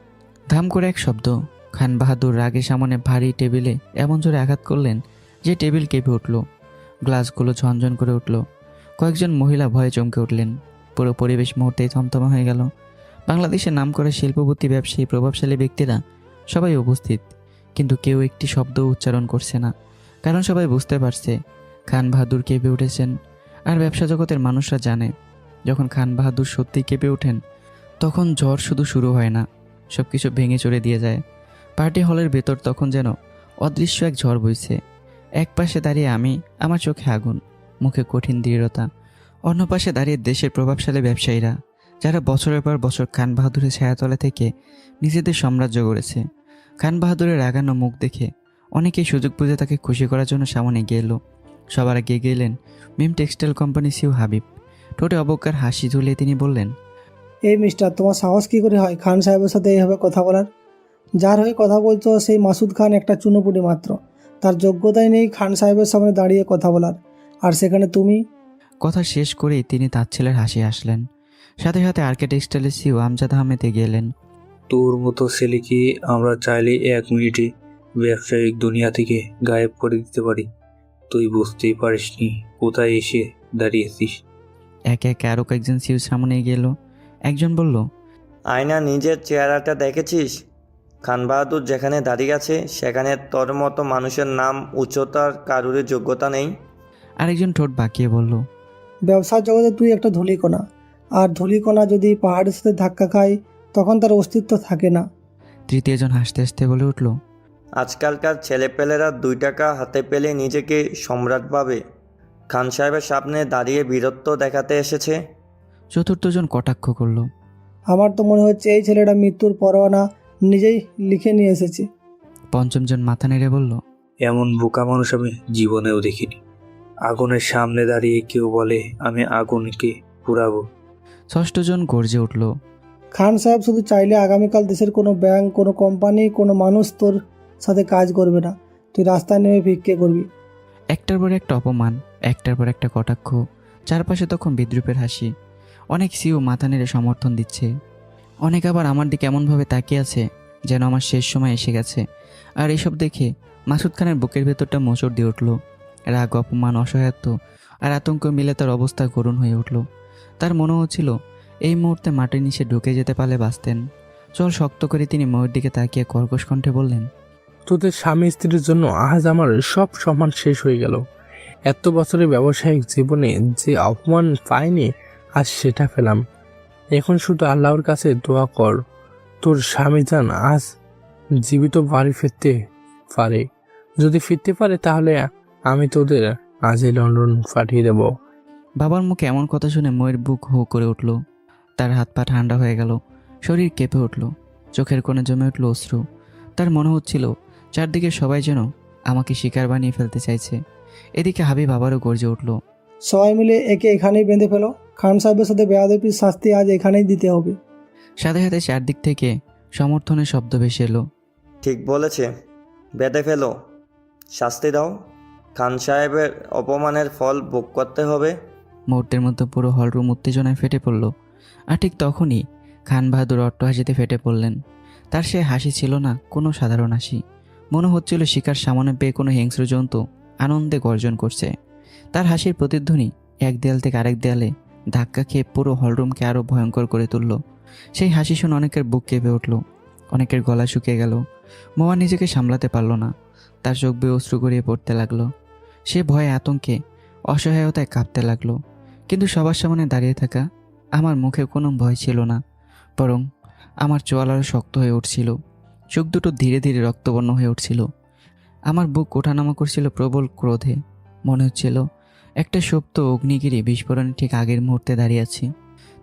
A: ধাম করে এক শব্দ, খান বাহাদুর রাগে সামনে ভারী টেবিলে এমন জোরে আঘাত করলেন যে টেবিল কেঁপে উঠল, গ্লাসগুলো ঝনঝন করে উঠল। কয়েকজন মহিলা ভয়ে চমকে উঠলেন। পুরো পরিবেশ মুহূর্তেই থমথমে হয়ে গেল। বাংলাদেশের নামকরা শিল্পপতি, ব্যবসায়ী, প্রভাবশালী ব্যক্তিরা সবাই উপস্থিত, কিন্তু কেউ একটি শব্দ উচ্চারণ করছে না, কারণ সবাই বুঝতে পারছে খান বাহাদুর কেঁপে উঠেছেন। আর ব্যবসা জগতের মানুষরা জানে, যখন খান বাহাদুর সত্যিই কেঁপে ওঠেন তখন ঝড় শুধু শুরু হয় না, সব কিছু ভেঙে চড়ে দিয়ে যায়। পার্টি হলের ভেতর তখন যেন অদৃশ্য এক ঝড় বইছে। এক পাশে দাঁড়িয়ে আমি, আমার চোখে আগুন, মুখে কঠিন দৃঢ়তা। অন্য পাশে দাঁড়িয়ে দেশের প্রভাবশালী ব্যবসায়ীরা, যারা বছরের পর বছর খান বাহাদুরের ছায়াতলা থেকে নিজেদের সাম্রাজ্য গড়েছে। খান বাহাদুরের রাগানো মুখ দেখে অনেকেই সুযোগ বুঝে তাকে খুশি করার জন্য সামনে এগিয়ে এলো। সবার আগে গেলেন মিম টেক্সটাইল কোম্পানি সিউ হাবিব। ঠোঁটে অবজ্ঞার হাসি ঝুলিয়ে তিনি বললেন,
C: এই মিস্টার, তোমার সাহস কী করে হয় খান সাহেবের সাথে এইভাবে কথা বলার? যার হয়ে কথা বলছো সেই মাসুদ খান একটা চুনোপুটি মাত্র। তার যোগ্যতাই নেই খান সাহেবের সামনে দাঁড়িয়ে কথা বলার, আর সেখানে তুমি।
A: কথা শেষ করেই তিনি তার ছেলের হাসি আসলেন। সাথে সাথে আরকে টেক্সটাইলের সিও আমজাদ আহমেদ এগিয়ে এলেন।
B: তোর মতো ছেলেকে আমরা চাইলে 1 মিনিটে ব্যবসায়িক দুনিয়া থেকে গায়েব করে দিতে পারি। তুই বুঝতেই পারিসনি কোথায় এসে দাঁড়িয়েছিস।
A: একে একে আরও কয়েকজন সিও সামনে এগিয়ে এলো। একজন বলল,
H: আয়না নিজের চেহারাটা দেখেছিস? খান বাহাদুর যেখানে দাঁড়িয়ে আছে সেখানে তোর মতো মানুষের নাম উচ্চতার কারুর যোগ্যতা নেই।
A: আরেকজন ঠোঁট বাঁকিয়ে বলল,
C: ব্যবসার জগতে তুই একটা ধূলিকণা, আর ধূলিকণা যদি পাহাড়ের সাথে ধাক্কা খায় তখন তার অস্তিত্ব থাকে না।
A: তৃতীয়জন হাসতে হাসতে বলে উঠল,
H: আজকালকার ছেলেপেলেরা 2 টাকা হাতে পেলে নিজেকে সম্রাট ভাবে। খান সাহেবের সামনে দাঁড়িয়ে বীরত্ব দেখাতে এসেছে।
A: চতুর্থজন কটাক্ষ করল,
C: আমার তো মনে হচ্ছে এই ছেলেটা মৃত্যুর পরোয়ানা নিজেই লিখে নিয়ে এসেছে।
A: পঞ্চমজন মাথা নেড়ে বলল,
B: এমন বোকা মানুষ আমি জীবনেও দেখিনি। আগুনের সামনে দাঁড়িয়ে কেউ বলে আমি আগুনকে পুরাবো।
A: ষষ্ঠজন গর্জে উঠল,
C: খান সাহেব শুধু চাইলে আগামীকাল দেশের কোনো ব্যাংক, কোনো কোম্পানি, কোনো মানুষ তোর সাথে কাজ করবে না। তুই রাস্তায় নেমে ভিক্ষে করবি।
A: একটার পর একটা অপমান, একটার পর একটা কটাক্ষ, চারপাশে তখন বিদ্রুপের হাসি। অনেক সিও মাথা নেড়ে সমর্থন দিচ্ছে, অনেক আবার আমার দিকে এমনভাবে তাকিয়ে আছে যেন আমার শেষ সময় এসে গেছে। আর এসব দেখে মাসুদ খানের বুকের ভেতরটা মোচড় দিয়ে উঠল। রাগ, অপমান, অসহায়ত্ব আর আতঙ্ক মিলে তার অবস্থা করুণ হয়ে উঠল। তার মনে হচ্ছিল এই মুহূর্তে মাটির নিচে ঢুকে যেতে পারলে বাঁচতেন। চল শক্ত করে তিনি ময়ের দিকে তাকিয়ে কর্কশ কণ্ঠে বললেন,
D: তোদের স্বামী স্ত্রীর জন্য আজ আমার সব সম্মান শেষ হয়ে গেল। এত বছরের ব্যবসায়িক জীবনে যে অপমান পাইনি, আজ সেটা পেলাম। এখন শুধু আল্লাহর কাছে দোয়া কর তোর স্বামী যান আজ জীবিত বাড়ি ফিরতে পারে। যদি ফিরতে পারে তাহলে আমি তোদের আজই লন্ডন পাঠিয়ে দেব।
A: বাবার মুখে এমন কথা শুনে ময়ের বুক হো করে উঠল। তার হাত পা ঠান্ডা হয়ে গেল, শরীর কেঁপে উঠল, চোখের কোণে জমে উঠল অশ্রু। তার মনে হচ্ছিল চারদিকে সবাই যেন আমাকে শিকার বানিয়ে ফেলতে চাইছে। এদিকে হাবিব আবারও গর্জে উঠল,
C: সবাই মিলে একে এখানেই বেঁধে ফেলো। খান সাহেবের সাথে বেয়াদবির শাস্তি আজ এখানেই দিতে হবে।
A: সাথে সাথে চারদিক থেকে সমর্থনের শব্দ ভেসে এলো।
H: ঠিক বলেছে, বেঁধে ফেলো, শাস্তি দাও। খান সাহেবের অপমানের ফল ভোগ করতে হবে।
A: মুহূর্তের মধ্যে পুরো হলরুম উত্তেজনায় ফেটে পড়ল। আর ঠিক তখনই খান বাহাদুর অট্টহাসিতে ফেটে পড়লেন। তার সে হাসি ছিল না কোনো সাধারণ হাসি। মনে হচ্ছিল শিকার সামনে পেয়ে কোনো হিংস্র জন্তু আনন্দে গর্জন করছে। তার হাসির প্রতিধ্বনি এক দেয়াল থেকে আরেক দেয়ালে ধাক্কা খেয়ে পুরো হলরুমকে আরও ভয়ঙ্কর করে তুলল। সেই হাসি শুনে অনেকের বুক কেঁপে উঠল, অনেকের গলা শুকিয়ে গেল। মোয়া নিজেকে সামলাতে পারল না, তার চোখ বেয়ে অশ্রু গড়িয়ে পড়তে লাগলো। সে ভয়ে, আতঙ্কে, অসহায়তায় কাঁপতে লাগলো। কিন্তু সবার সামনে দাঁড়িয়ে থাকা আমার মুখে কোনো ভয় ছিল না, বরং আমার চোয়াল আরও শক্ত হয়ে উঠছিল। চোখ দুটো ধীরে ধীরে রক্তবর্ণ হয়ে উঠছিল। আমার বুক ওঠানামা করছিল প্রবল ক্রোধে। মনে হচ্ছিল একটা সুপ্ত অগ্নিগিরি বিস্ফোরণের ঠিক আগের মুহূর্তে দাঁড়িয়ে আছি।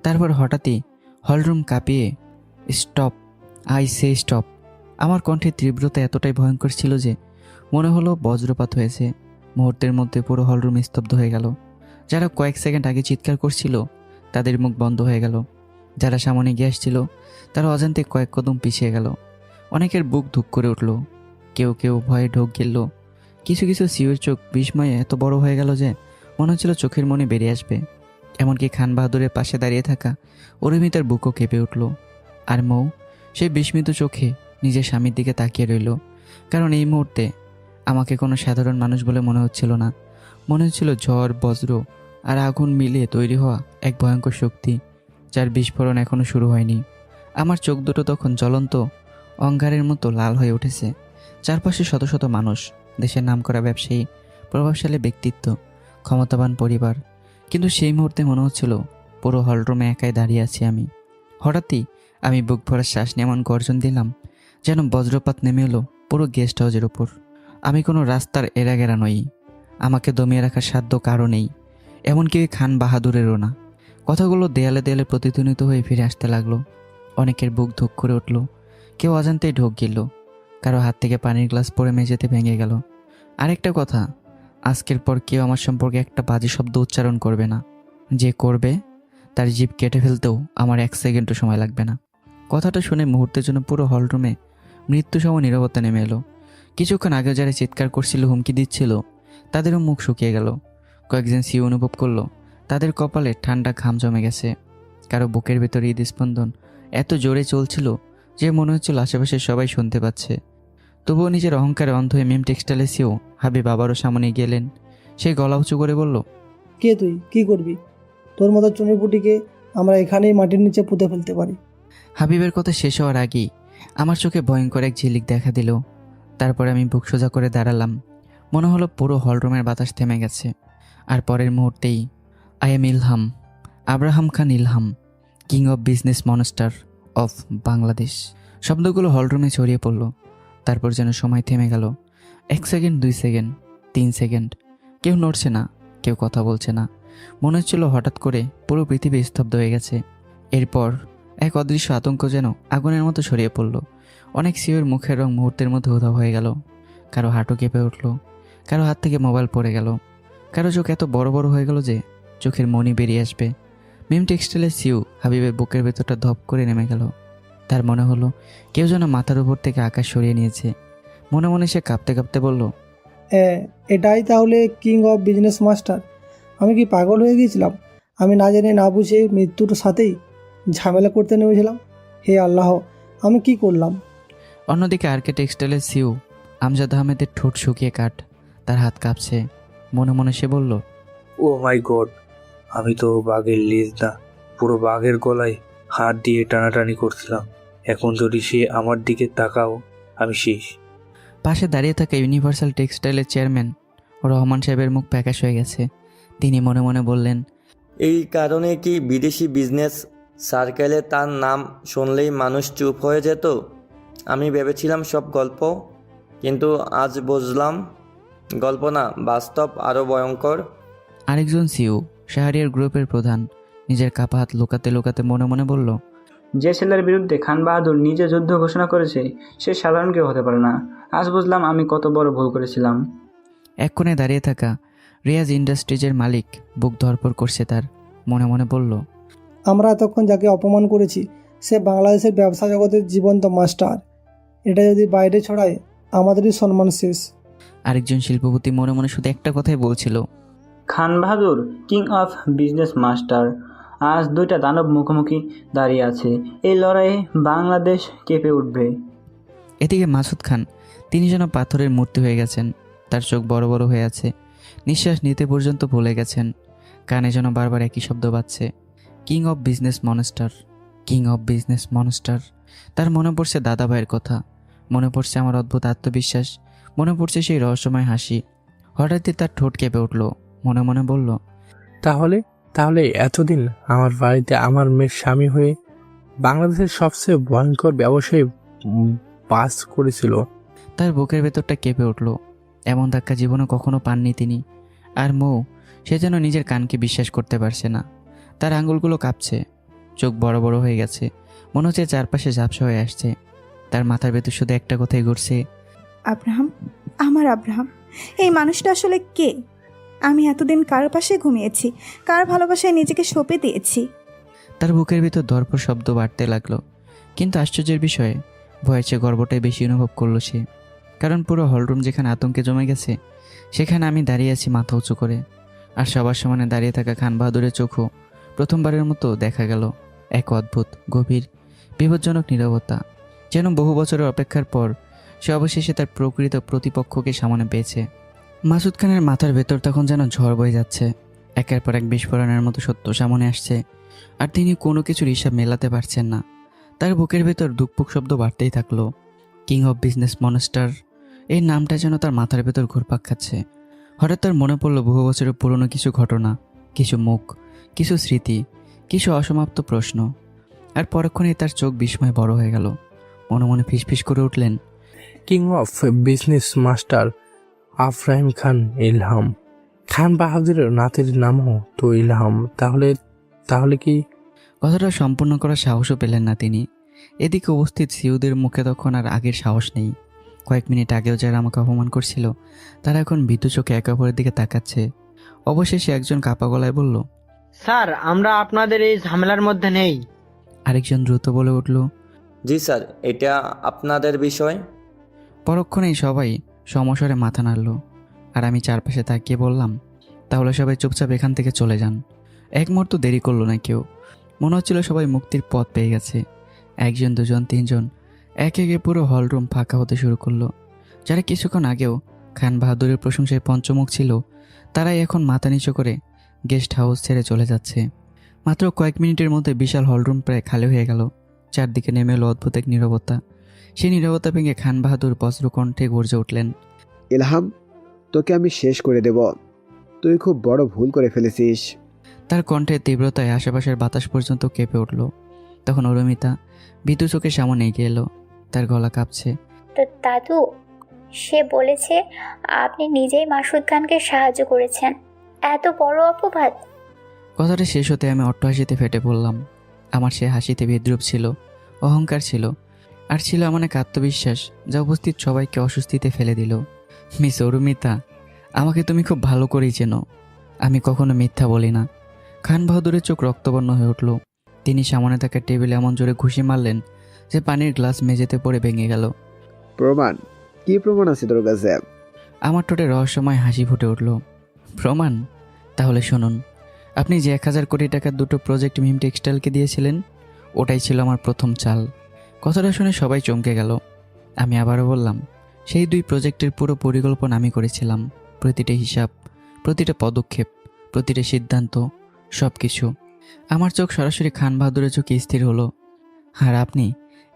A: তারপর হঠাৎই হলরুম কাঁপিয়ে, স্টপ, আই সে স্টপ। আমার কণ্ঠের তীব্রতা এতটাই ভয়ঙ্কর ছিল যে মনে হলো বজ্রপাত হয়েছে। মুহূর্তের মধ্যে পুরো হলরুম স্তব্ধ হয়ে গেল। যারা কয়েক সেকেন্ড আগে চিৎকার করছিল তাদের মুখ বন্ধ হয়ে গেল। যারা সামনে এগিয়ে আসছিল তারা অজান্তে কয়েক কদম পিছিয়ে গেল। অনেকের বুক ধুক করে উঠল, কেউ কেউ ভয়ে ঢোক গেল। কিছু কিছু সিউর চোখ বিস্ময়ে এত বড় হয়ে গেল যে মনে হচ্ছিল চোখের মনে বেরিয়ে আসবে। এমনকি খান বাহাদুরের পাশে দাঁড়িয়ে থাকা অরুমিতার বুকও কেঁপে উঠল। আর মৌ সেই বিস্মিত চোখে নিজের স্বামীর দিকে তাকিয়ে রইল। কারণ এই মুহূর্তে আমাকে কোনো সাধারণ মানুষ বলে মনে হচ্ছিল না। মনে হচ্ছিল ঝড়, বজ্র আর আগুন মিলিয়ে তৈরি হওয়া এক ভয়ঙ্কর শক্তি, যার বিস্ফোরণ এখনও শুরু হয়নি। আমার চোখ দুটো তখন জ্বলন্ত অঙ্গারের মতো লাল হয়ে উঠেছে। চারপাশে শত শত মানুষ, দেশের নামকরা ব্যবসায়ী, প্রভাবশালী ব্যক্তিত্ব, ক্ষমতাবান পরিবার। কিন্তু সেই মুহূর্তে মনে হচ্ছিল পুরো হলরুমে একাই দাঁড়িয়ে আছি আমি। হঠাৎই আমি বুক ভরা শ্বাস নিয়ে এমন গর্জন দিলাম যেন বজ্রপাত নেমে এলো পুরো গেস্ট হাউসের ওপর। আমি কোনো রাস্তার এরাগেরা নই, আমাকে দমিয়ে রাখার সাধ্য কারো নেই, এমনকি ওই খান বাহাদুরেরও না। কথাগুলো দেয়ালে দেয়ালে প্রতিধ্বনিত হয়ে ফিরে আসতে লাগলো। অনেকের বুক ধুক করে উঠল, কেউ অজান্তেই ঢোক গেল, কারো হাত থেকে পানির গ্লাস পড়ে মেঝেতে ভেঙে গেল। আরেকটা কথা, আজকের পর কেউ আমার সম্পর্কে একটা বাজে শব্দ উচ্চারণ করবে না। যে করবে তার জিভ কেটে ফেলতেও আমার 1 সেকেন্ডও সময় লাগবে না। কথাটা শুনে মুহূর্তের জন্য পুরো হলরুমে মৃত্যুসম নীরবতা নেমে এলো। কিছুক্ষণ আগে যারা চিৎকার করছিল, হুমকি দিচ্ছিল, তাদেরও মুখ শুকিয়ে গেল। কয়েকজন সিও অনুভব করলো তাদের কপালে ঠান্ডা ঘাম জমে গেছে। কারো বুকের ভেতর হৃদস্পন্দন এত জোরে চলছিল যে মনে হচ্ছিল আশেপাশে সবাই শুনতে পাচ্ছে। তবুও নিজের অহংকারে অন্ধ হয়ে মেম টেক্সটাইলের সিও হাবিব আবারও সামনে গেলেন। সে গলা উঁচু করে বলল,
C: কে তুই? কি করবি? তোর মতো চুনিপুটিকে আমরা এখানেই মাটির নিচে পুঁতে ফেলতে পারি।
A: হাবিবের কথা শেষ হওয়ার আগেই আমার চোখে ভয়ঙ্কর এক ঝিলিক দেখা দিল। তারপরে আমি বুক সোজা করে দাঁড়ালাম। মনে হলো পুরো হলরুমের বাতাস থেমে গেছে। আর পরের মুহূর্তেই, I am Ilham, Abraham Khan Ilham, king of business monster of Bangladesh. শব্দগুলো হলরুমে ছড়িয়ে পড়ল। তারপর যেন সময় থেমে গেল। 1 সেকেন্ড, 2 সেকেন্ড, 3 সেকেন্ড। কেউ নড়ছে না, কেউ কথা বলছে না। মনে হচ্ছিল হঠাৎ করে পুরো পৃথিবী স্তব্ধ হয়ে গেছে। এরপর এক অদৃশ্য আতঙ্ক যেন আগুনের মতো ছড়িয়ে পড়ল। অনেক সিওর মুখের রং মুহূর্তের মধ্যে উধাও হয়ে গেল। কারো হাঁটু কেঁপে উঠল, কারো হাত থেকে মোবাইল পড়ে গেল, কারো চোখ এত বড় বড় হয়ে গেল যে চোখের মনি বেরিয়ে আসবে। মিম টেক্সটাইলের সিউ হাবিবের বুকের ভেতরটা ধপ করে নেমে গেল। তার মনে হলো কেউ যেন মাথার উপর থেকে আকাশ সরিয়ে নিয়েছে। মনে মনে সে কাঁপতে কাঁপতে বলল,
C: এটাই তাহলে কিং অফ বিজনেস মাস্টার। আমি কি পাগল হয়ে গিয়েছিলাম? আমি না জেনে না বুঝে মৃত্যুর সাথেই ঝামেলা করতে নেমেছিলাম। হে আল্লাহ, আমি কি করলাম?
A: অন্যদিকে আরকে টেক্সটাইলের সিউ আমজাদ আহমেদের ঠোঁট শুকিয়ে কাঠ, তার হাত কাঁপছে। মনে মনে সে বলল,
B: ও মাই গড, আমি তো বাঘের লেজ না, পুরো বাঘের গলায় হাত দিয়ে টানাটানি করছিলাম। এখন যদি সে আমার দিকে তাকাও, আমি শেষ।
A: পাশে দাঁড়িয়ে থাকা ইউনিভার্সাল টেক্সটাইলের চেয়ারম্যান রহমান সাহেবের মুখ প্যাকাশ হয়ে গেছে। তিনি মনে মনে বললেন,
H: এই কারণে কি বিদেশি বিজনেস সার্কেলে তার নাম শুনলেই মানুষ চুপ হয়ে যেত? আমি ভেবেছিলাম সব গল্প, কিন্তু আজ বুঝলাম গল্প না, বাস্তব আরও ভয়ঙ্কর।
A: আরেকজন সিউ শাহরিয়ার গ্রুপের প্রধান নিজের কাপা হাত লুকাতে লুকাতে মনে মনে বলল,
E: যে ছেলের বিরুদ্ধে খান বাহাদুর নিজে যুদ্ধ ঘোষণা করেছে সে সাধারণ কেউ হতে পারে না। আজ বুঝলাম আমি কত বড় ভুল করেছিলাম।
A: এক কোণে দাঁড়িয়ে থাকা রিয়াজ ইন্ডাস্ট্রিজের মালিক বুক ধরপড় করছে তার। মনে মনে বলল,
C: আমরা এতক্ষণ যাকে অপমান করেছি সে বাংলাদেশের ব্যবসা জগতের জীবন্ত মাস্টার। এটা যদি বাইরে ছড়ায় আমাদেরই সম্মান শেষ।
A: আরেকজন শিল্পপতি মনে মনে শুধু একটা কথাই বলছিল,
E: Khan Bahadur king of business master. আজ দুইটা দানব মুখোমুখি দাঁড়িয়ে আছে, এই লড়াইয়ে বাংলাদেশ কেঁপে উঠবে।
A: এদিকে মাসুদ খান, তিনি যেন পাথরের মূর্তি হয়ে গেছেন। তার চোখ বড় বড় হয়ে আছে, নিঃশ্বাস নিতে পর্যন্ত ভুলে গেছেন। কানে যেন বারবার একই শব্দ বাজছে, king of business monster, king of business monster. তার মনে পড়ছে দাদা ভাইয়ের কথা, মনে পড়ছে আমার অদ্ভুত আত্মবিশ্বাস, মনে পড়ছে সেই রহস্যময় হাসি। হঠাৎই তার ঠোঁট কেঁপে উঠল। মনে মনে বলল,
D: তাহলে তাহলে এতদিন আমার বাড়িতে আমার মেয়ের স্বামী হয়ে বাংলাদেশের সবচেয়ে ভয়ঙ্কর ব্যবসায়ী বাস করেছিল।
A: তার বুকের ভেতরটা কেঁপে উঠল। এমন ধাক্কা জীবনে কখনো পাননি তিনি। আর মৌ, সে যেন নিজের কানকে বিশ্বাস করতে পারছে না। তার আঙুলগুলো কাঁপছে, চোখ বড় বড় হয়ে গেছে, মনে হচ্ছে চারপাশে ঝাপসা হয়ে আসছে। তার মাথার ভেতর শুধু একটা কথাই ঘুরছে,
I: আব্রাহাম, আমার আব্রাহাম। এই মানুষটা আসলে কে? আমি এতদিন কার পাশে ঘুমিয়েছি, কার ভালোবাসায় নিজেকে সঁপে দিয়েছি।
A: তার বুকের ভিতর দর্পর শব্দ বাড়তে লাগলো। কিন্তু আশ্চর্যের বিষয়ে ভয়ের চেয়ে গর্বটাই বেশি অনুভব করলো সে। কারণ পুরো হলরুম যেখানে আতঙ্কে জমে গেছে, সেখানে আমি দাঁড়িয়ে আছি মাথা উঁচু করে। আর সবার সামনে দাঁড়িয়ে থাকা খান বাহাদুরের চোখও প্রথমবারের মতো দেখা গেল এক অদ্ভুত, গভীর, বিপজ্জনক নীরবতা। যেন বহু বছরের অপেক্ষার পর সে অবশেষে তার প্রকৃত প্রতিপক্ষকে সামনে পেয়েছে। মাসুদ খানের মাথার ভেতর তখন যেন ঝড় বয়ে যাচ্ছে। একের পর এক বিস্ফোরণের মতো সত্য সামনে আসছে, আর তিনি কোনো কিছুর হিসাব মেলাতে পারছেন না। তার বুকের ভেতর ধুকপুক শব্দ বাড়তেই থাকলো। কিং অফ বিজনেস মনস্টার, এই নামটা যেন তার মাথার ভেতর ঘুরপাক খাচ্ছে। হঠাৎ তার মনে পড়লো বহু বছরের পুরনো কিছু ঘটনা, কিছু মুখ, কিছু স্মৃতি, কিছু অসমাপ্ত প্রশ্ন। আর পরক্ষণেই তার চোখ বিস্ময়ে বড় হয়ে গেল। মনে মনে ফিসফিস করে উঠলেন,
D: কিং অফ বিজনেস মাস্টার আফরাহিম খান ইলহাম। খান বাহাদুরের নাতির নামও তো ইলহাম। তাহলে তাহলে কি?
A: কথাটা সম্পূর্ণ করার সাহসও পেলেন না তিনি। এদিকে উপস্থিত সিউদের মুখে তখন আর আগের সাহস নেই। কয়েক মিনিট আগেও যারা আমাকে অপমান করছিল, তারা এখন ভীতু চোখে একে অপরের দিকে তাকাচ্ছে। অবশেষে একজন কাপা গলায় বলল,
J: স্যার, আমরা আপনাদের এই ঝামেলার মধ্যে নেই।
A: আরেকজন দ্রুত বলে উঠল,
H: জি স্যার, এটা আপনাদের বিষয়।
A: পরক্ষণেই সবাই সমস্বরে মাথা নাড়ল। আর আমি চারপাশে তাকিয়ে বললাম, তাহলে সবাই চুপচাপ এখান থেকে চলে যান। এক মুহূর্ত দেরি করলো না কেউ। মনে হচ্ছিল সবাই মুক্তির পথ পেয়ে গেছে। একজন, দুজন, তিনজন, একে একে পুরো হলরুম ফাঁকা হতে শুরু করলো। যারা কিছুক্ষণ আগেও খান বাহাদুরের প্রশংসায় পঞ্চমুখ ছিল, তারাই এখন মাথা নিচু করে গেস্ট হাউস ছেড়ে চলে যাচ্ছে। মাত্র কয়েক মিনিটের মধ্যে বিশাল হলরুম প্রায় খালি হয়ে গেল। চারদিকে নেমে এলো অদ্ভুত এক নীরবতা। সেই নীরবতা ভেঙে খান বাহাদুর বজ্র কণ্ঠে গর্জে উঠলেন,
F: ইলহাম, তোকে আমি শেষ করে দেব। তুই খুব বড় ভুল করে ফেলেছিস।
A: তার কণ্ঠের তীব্রতায় আশেপাশের বাতাস পর্যন্ত কেঁপে উঠল। তখন অরুমিতা বিদ্যু চোখের সামনে এগিয়ে এলো। তার গলা কাঁপছে।
G: তো দাদু, সে বলেছে আপনি নিজেই মাসুদ খানকে সাহায্য করেছেন। এত বড় অপবাদ।
A: কথাটা শেষ হতে আমি অট্টহাসিতে ফেটে পড়লাম। আমার সে হাসিতে বিদ্রুপ ছিল, অহংকার ছিল, আর ছিল এমন এক আত্মবিশ্বাস যা উপস্থিত সবাইকে অস্বস্তিতে ফেলে দিল। মিস অরুমিতা, আমাকে তুমি খুব ভালো করেই চেনো, আমি কখনো মিথ্যা বলি না। খান বাহাদুরের চোখ রক্তবর্ণ হয়ে উঠল। তিনি সামনে থাকা টেবিলে এমন জোরে ঘুষি মারলেন যে পানির গ্লাস মেঝেতে পড়ে ভেঙে গেল।
F: প্রমাণ? কি প্রমাণ আছে তোর কাছে?
A: আমার ঠোঁটে রহস্যময় হাসি ফুটে উঠল। প্রমাণ? তাহলে শুনুন, আপনি যে 1000 কোটি টাকার দুটো প্রজেক্ট মিম টেক্সটাইলকে দিয়েছিলেন, ওটাই ছিল আমার প্রথম চাল। কথাটা শুনে সবাই চমকে গেল। আমি আবারও বললাম, সেই 2 প্রজেক্টের পুরো পরিকল্পনা আমি করেছিলাম। প্রতিটা হিসাব, প্রতিটা পদক্ষেপ, প্রতিটা সিদ্ধান্ত, সব কিছু। আমার চোখ সরাসরি খান বাহাদুরের চোখে স্থির হলো। আর আপনি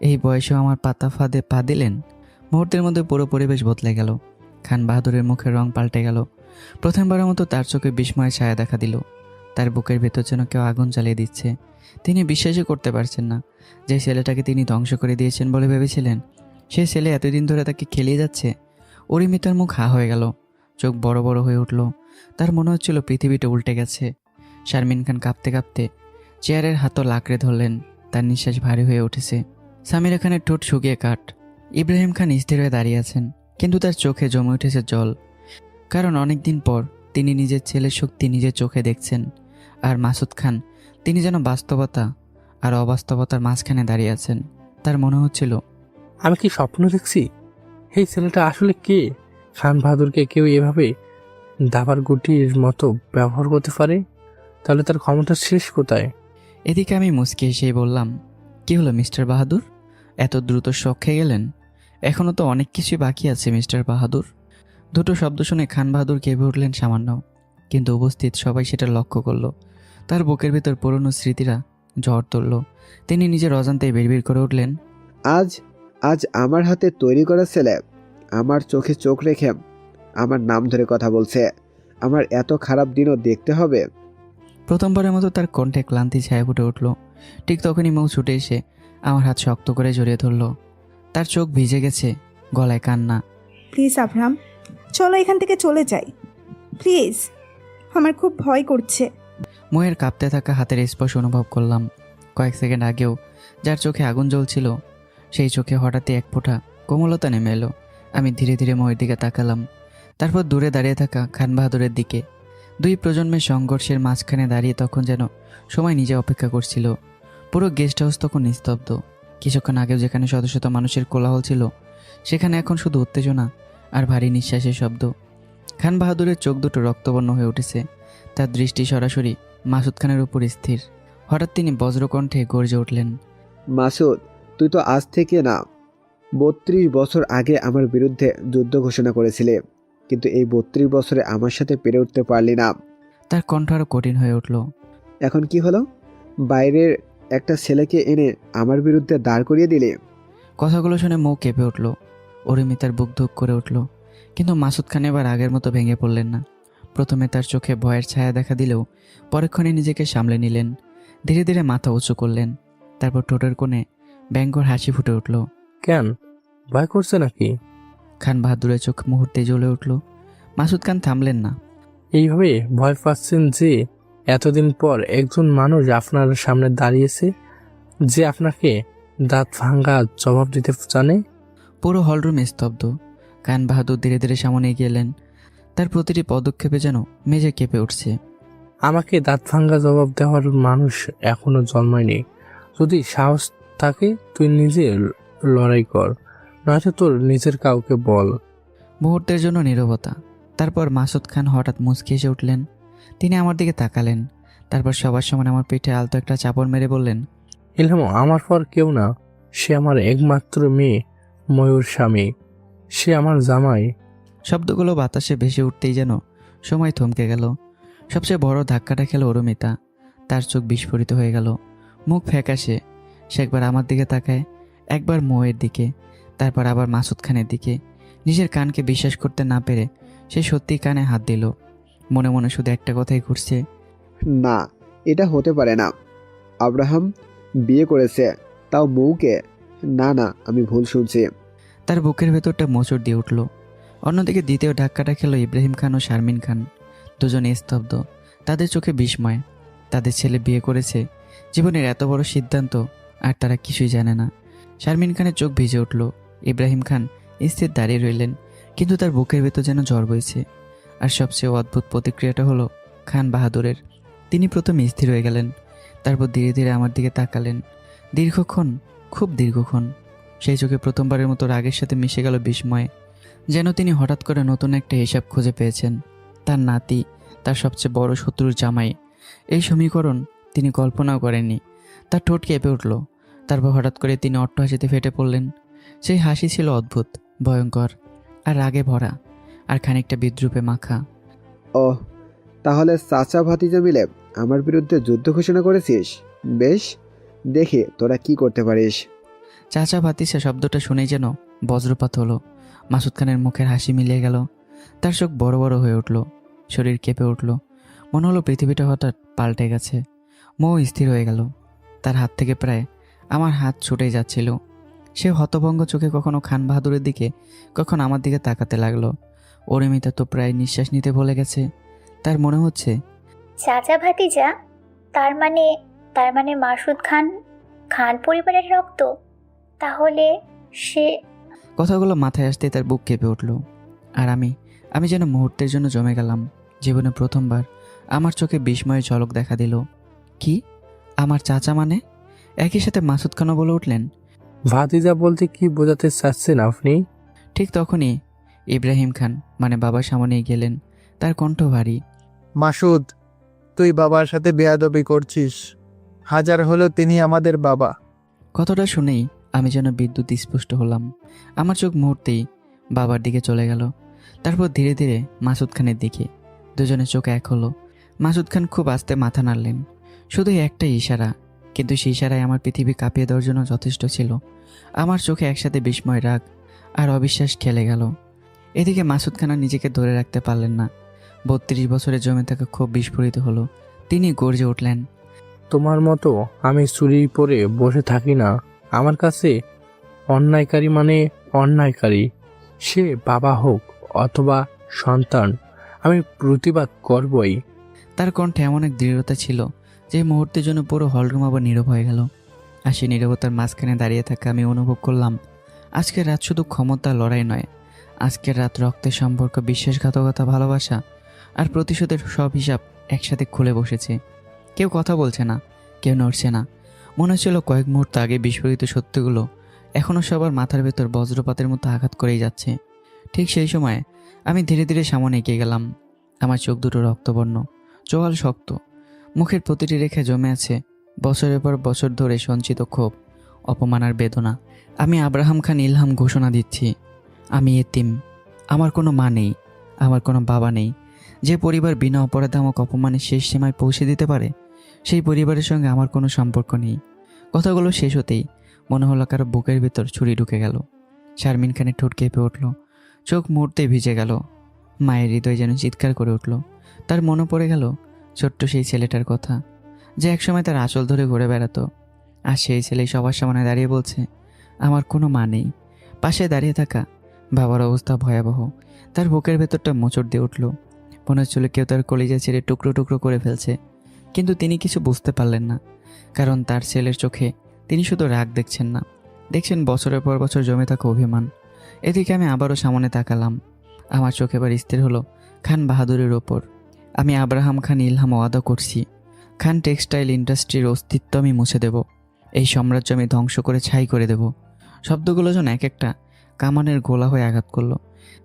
A: এই বয়সেও আমার পাতা ফাঁদে পা দিলেন? মুহূর্তের মধ্যে পুরো পরিবেশ বদলে গেল। খান বাহাদুরের মুখের রং পাল্টে গেল। প্রথমবারের মতো তার চোখে বিস্ময়ের ছায়া দেখা দিল। তার বুকের ভেতর যেন কেউ আগুন জ্বালিয়ে দিচ্ছে। তিনি বিশ্বাসই করতে পারছেন না যে ছেলেটাকে তিনি ধ্বংস করে দিয়েছেন বলে ভেবেছিলেন, সেই ছেলে এতদিন ধরে তাকে খেলিয়ে যাচ্ছে। অরিমিতার মুখ হা হয়ে গেল, চোখ বড় বড় হয়ে উঠল। তার মনে হচ্ছিল পৃথিবীটা উল্টে গেছে। শারমিন খান কাঁপতে কাঁপতে চেয়ারের হাতও লাকড়ে ধরলেন। তার নিঃশ্বাস ভারী হয়ে উঠেছে। সামিরা খানের ঠোঁট শুকিয়ে কাঠ। ইব্রাহিম খান স্থির হয়ে দাঁড়িয়ে আছেন, কিন্তু তার চোখে জমে উঠেছে জল। কারণ অনেকদিন পর তিনি নিজের ছেলের শক্তি নিজের চোখে দেখছেন। আর মাসুদ খান, তিনি যেন বাস্তবতা আর অবাস্তবতার মাঝখানে দাঁড়িয়ে আছেন। তার মনে হচ্ছিল,
D: আমি কি স্বপ্ন দেখছি? এই ছেলেটা আসলে কে? খান বাহাদুরকে কেউ এভাবে দাবার গুটির মতো ব্যবহার করতে পারে? তাহলে তার ক্ষমতা শেষ কোথায়?
A: এদিকে আমি মুচকি এসেই বললাম, কি হলো মিস্টার বাহাদুর, এত দ্রুত শখ খেয়ে গেলেন? এখনও তো অনেক কিছুই বাকি আছে মিস্টার বাহাদুর। দুটো শব্দ শুনে খান বাহাদুর কেঁপে উঠলেন সামান্য, কিন্তু উপস্থিত সবাই সেটা লক্ষ্য করলো। তার বুকের ভেতর পুরনো স্মৃতিরা ঝড় তুলল। তিনি নিজের অজান্তেই বিড়বিড় করে উঠলেন,
F: আজ আজ আমার হাতে তৈরি করা ছেলে আমার চোখে চোখ রেখে আমার নাম ধরে কথা বলছে। আমার এত খারাপ দিনও দেখতে হবে?
A: প্রথমবারের মতো তার কণ্ঠে ক্লান্তি ছায়া ফুটে উঠল। ঠিক তখনই মৌ ছুটে এসে আমার হাত শক্ত করে জড়িয়ে ধরল। তার চোখ ভিজে গেছে, গলায় কান্না।
I: প্লিজ আব্রাহাম, চলো এখান থেকে চলে যাই প্লিজ, আমার খুব ভয় করছে।
A: মৌয়ের কাঁপতে থাকা হাতের স্পর্শ অনুভব করলাম। কয়েক সেকেন্ড আগেও যার চোখে আগুন জ্বলছিল, সেই চোখে হঠাৎই এক ফোঁটা কোমলতা নেমে এলো। আমি ধীরে ধীরে মৌয়ের দিকে তাকালাম, তারপর দূরে দাঁড়িয়ে থাকা খান বাহাদুরের দিকে। 2 প্রজন্মের সংঘর্ষের মাঝখানে দাঁড়িয়ে তখন যেন সময় নিজে অপেক্ষা করছিল। পুরো গেস্ট হাউস তখন নিস্তব্ধ। কিছুক্ষণ আগেও যেখানে শত শত মানুষের কোলাহল ছিল, সেখানে এখন শুধু উত্তেজনা আর ভারী নিঃশ্বাসের শব্দ। খান বাহাদুরের চোখ দুটো রক্তবর্ণ হয়ে উঠেছে। তার দৃষ্টি সরাসরি মাসুদ খানের উপর স্থির। হঠাৎ তিনি বজ্রকণ্ঠে গর্জে উঠলেন,
F: মাসুদ, তুই তো আজ থেকে না 32 বছর আগে আমার বিরুদ্ধে যুদ্ধ ঘোষণা করেছিলে, কিন্তু এই 32 বছরে আমার সাথে পেরে উঠতে পারলি না।
A: তার কণ্ঠ আরও কঠিন হয়ে উঠল।
F: এখন কি হলো? বাইরের একটা ছেলেকে এনে আমার বিরুদ্ধে দাঁড় করিয়ে দিলে।
A: কথাগুলো শুনে মৌ কেঁপে উঠল। অরিমিতার বুক ধুক করে উঠল, কিন্তু মাসুদ খান এবার আগের মতো ভেঙে পড়লেন না। প্রথমে তার চোখে ভয়ের ছায়া দেখা দিলেও পরক্ষণে নিজেকে সামলে নিলেন। ধীরে ধীরে মাথা উঁচু করলেন, তারপর ঠোঁটের কোণে ব্যঙ্গর হাসি ফুটে উঠল।
D: কেন, ভয় করছে নাকি?
A: খান বাহাদুরের চোখ মুহূর্তে জ্বলে উঠল। মাসুদ খান থামলেন না।
D: এইভাবে ভয় পাচ্ছেন যে এতদিন পর একজন মানুষ আপনার সামনে দাঁড়িয়েছে, যে আপনাকে দাঁত ভাঙা জবাব দিতে জানে?
A: পুরো হলরুম স্তব্ধ। খান বাহাদুর ধীরে ধীরে সামনে এগিয়ে এলেন। তার প্রতিটি পদক্ষেপে যেন মেঝে কেঁপে উঠছে।
D: আমাকে দাঁত ভাঙা জবাব দেওয়ার মানুষ এখনো জন্মায়নি। যদি সাহস থাকে তুই নিজে লড়াই কর, নয়তো তোর নিজের কাউকে বল।
A: মুহূর্তের জন্য নীরবতা। তারপর মাসুদ খান হঠাৎ মুচকি এসে উঠলেন। তিনি আমার দিকে তাকালেন, তারপর সবার সমান আমার পিঠে আলতো একটা চাপড় মেরে বললেন,
D: ইলহাম আমার পর কেউ না, সে আমার একমাত্র মেয়ে, ময়ূর স্বামী, সে আমার জামাই।
A: শব্দগুলো বাতাসে ভেসে উঠতেই যেন সময় থমকে গেল। সবচেয়ে বড় ধাক্কাটা খেল অরুমিতা। তার চোখ বিস্ফোরিত হয়ে গেল, মুখ ফ্যাকাশে। সে একবার আমার দিকে তাকায়, একবার মৌয়ের দিকে, তারপর আবার মাসুদ খানের দিকে। নিজের কানকে বিশ্বাস করতে না পেরে সে সত্যি কানে হাত দিল। মনে মনে শুধু একটা কথাই ঘুরছে,
F: না, এটা হতে পারে না। আব্রাহাম বিয়ে করেছে, তাও বউকে। না না, আমি ভুল শুনছি।
A: তার বুকের ভেতরটা মোচড় দিয়ে উঠল। অন্যদিকে দ্বিতীয় ধাক্কাটা খেল ইব্রাহিম খান ও শারমিন খান। দুজনে স্তব্ধ, তাদের চোখে বিস্ময়। তাদের ছেলে বিয়ে করেছে, জীবনের এত বড় সিদ্ধান্ত, আর তারা কিছুই জানে না। শারমিন খানের চোখ ভিজে উঠল। ইব্রাহিম খান স্থির দাঁড়িয়ে রইলেন, কিন্তু তার বুকের ভেতর যেন ঝড় বইছে। আর সবচেয়ে অদ্ভুত প্রতিক্রিয়াটা হলো খান বাহাদুরের। তিনি প্রথমে স্থির হয়ে গেলেন, তারপর ধীরে ধীরে আমার দিকে তাকালেন। দীর্ঘক্ষণ, খুব দীর্ঘক্ষণ। সেই চোখে প্রথমবারের মতো রাগের সাথে মিশে গেল বিস্ময়ে, যেন তিনি হঠাৎ করে নতুন একটা হিসাব খুঁজে পেয়েছেন। তার নাতি, তার সবচেয়ে বড় শত্রুর জামাই, এই সমীকরণ তিনি কল্পনাও করেননি। তার ঠোঁট কেঁপে উঠল। তারপর হঠাৎ করে তিনি অট্টহাসিতে ফেটে পড়লেন। সেই হাসি ছিল অদ্ভুত, ভয়ঙ্কর, আর রাগে ভরা, আর খানিকটা বিদ্রুপে মাখা।
F: ওহ, তাহলে চাচা ভাতিজা মিলে আমার বিরুদ্ধে যুদ্ধ ঘোষণা করেছিস? বেশ, দেখি তোরা কি করতে পারিস।
A: চাচা ভাতিসা শব্দটা শুনেই যেন বজ্রপাত হলো। মাসুদ খানের মুখের হাসি মিলিয়ে গেল। তার চোখ বড় বড় হয়ে উঠল, শরীর কেঁপে উঠল। মনে হলো পৃথিবীটা হঠাৎ পাল্টে গেছে। মৌ স্থির হয়ে গেল। তার হাত থেকে প্রায় আমার হাত ছুটে যাচ্ছিল। সে হতভঙ্গ চোখে কখনো খান বাহাদুরের দিকে, কখনো আমার দিকে তাকাতে লাগলো। অরিমিতা তো প্রায় নিঃশ্বাস নিতে ভুলে গেছে। তার মনে হচ্ছে
G: চাচা ভাতিজা, তার মানে মাসুদ খান খান পরিবারের রক্ত। তাহলে সে...
A: কথাগুলো মাথায় আসতে তার বুক কেঁপে উঠল। আর আমি যেন মুহূর্তের জন্য জমে গেলাম। জীবনে প্রথমবার আমার চোখে বিস্ময়ের ঝলক দেখা দিল। কি, আমার চাচা মানে? একই সাথে মাসুদ খানও বলে উঠলেন,
D: ভাতিজা বলতে কি বোঝাতে চাচ্ছেন আপনি?
A: ঠিক তখনই ইব্রাহিম খান মানে বাবার সামনে গেলেন। তার কণ্ঠ ভারী।
K: মাসুদ, তুই বাবার সাথে বেয়াদবি করছিস। হাজার হলো তিনি আমাদের বাবা।
A: কথাটা শুনেই আমি যেন বিদ্যুৎ স্পষ্ট হলাম। আমার চোখ মুহূর্তেই বাবার দিকে চলে গেল, তারপর ধীরে ধীরে মাসুদ খানের দিকে। দুজনের চোখ এক হলো। মাসুদ খান খুব আস্তে মাথা নাড়লেন, শুধু একটা ইশারা, কিন্তু সেই ইশারায় আমার পৃথিবী কাঁপিয়ে দেওয়ার জন্য যথেষ্ট ছিল। আমার চোখে একসাথে বিস্ময়, রাগ আর অবিশ্বাস খেলে গেল। এদিকে মাসুদ খান আর নিজেকে ধরে রাখতে পারলেন না। 32 বছরে জমে থাকা খুব বিস্ফোরিত হলো। তিনি গর্জে উঠলেন,
D: তোমার মতো আমি চুরি পরে বসে থাকি না। আমার কাছে অন্যায়কারী মানে অন্যায়কারী, সে বাবা হোক অথবা সন্তান, আমি প্রতিবাদ করবই।
A: তার কণ্ঠে এমন এক দৃঢ়তা ছিল যে মুহূর্তের জন্য পুরো হলরুম আবার নীরব হয়ে গেল। আর সেই নীরবতার মাঝখানে দাঁড়িয়ে থাকা আমি অনুভব করলাম, আজকের রাত শুধু ক্ষমতা লড়াই নয়, আজকের রাত রক্তের সম্পর্ক, বিশ্বাসঘাতকতা, ভালোবাসা আর প্রতিশোধের সব হিসাব একসাথে খুলে বসেছে। কেউ কথা বলছে না, কেউ নড়ছে না। মনে হচ্ছিল কয়েক মুহূর্ত আগে বিস্ফোরিত সত্যগুলো এখনও সবার মাথার ভেতর বজ্রপাতের মতো আঘাত করেই যাচ্ছে। ঠিক সেই সময় আমি ধীরে ধীরে সামনে এগিয়ে গেলাম। আমার চোখ দুটো রক্তবর্ণ, চোয়াল শক্ত, মুখের প্রতিটি রেখে জমে আছে বছরের পর বছর ধরে সঞ্চিত ক্ষোভ, অপমান আর বেদনা। আমি আব্রাহাম খান ইলহাম ঘোষণা দিচ্ছি, আমি এতিম। আমার কোনো মা নেই, আমার কোনো বাবা নেই। যে পরিবার বিনা অপরাধে আমাকে অপমানের শেষ সীমায় পৌঁছে দিতে পারে, সেই পরিবারের সঙ্গে আমার কোনো সম্পর্ক নেই। কথাগুলো শেষ হতেই মনে হলো কারো বুকের ভেতর ছুরি ঢুকে গেল। শারমিন খানের ঠোঁট কেঁপে উঠল, চোখ মুহূর্তেই ভিজে গেল। মায়ের হৃদয় যেন চিৎকার করে উঠল। তার মনে পড়ে গেল ছোট্ট সেই ছেলেটার কথা, যে একসময় তার আঁচল ধরে ঘুরে বেড়াতো। আর সেই ছেলে সবার সামনে দাঁড়িয়ে বলছে, আমার কোনো মা নেই। পাশে দাঁড়িয়ে থাকা বাবার অবস্থা ভয়াবহ। তার বুকের ভেতরটা মোচড় দিয়ে উঠল। মনে হচ্ছিল কেউ তার কলিজা ছেড়ে টুকরো টুকরো করে ফেলছে। কিন্তু তিনি কিছু বুঝতে পারলেন না, কারণ তার ছেলের চোখে তিনি শুধু রাগ দেখছেন না, দেখছেন বছরের পর বছর জমে থাকা অভিমান। এদিকে আমি আবারও সামনে তাকালাম। আমার চোখ এবার স্থির হলো খান বাহাদুরের ওপর। আমি আব্রাহাম খান ইলহাম ওয়াদা করছি, খান টেক্সটাইল ইন্ডাস্ট্রির অস্তিত্ব আমি মুছে দেব। এই সাম্রাজ্য আমি ধ্বংস করে ছাই করে দেব। শব্দগুলো যেন এক একটা কামানের গোলা হয়ে আঘাত করলো।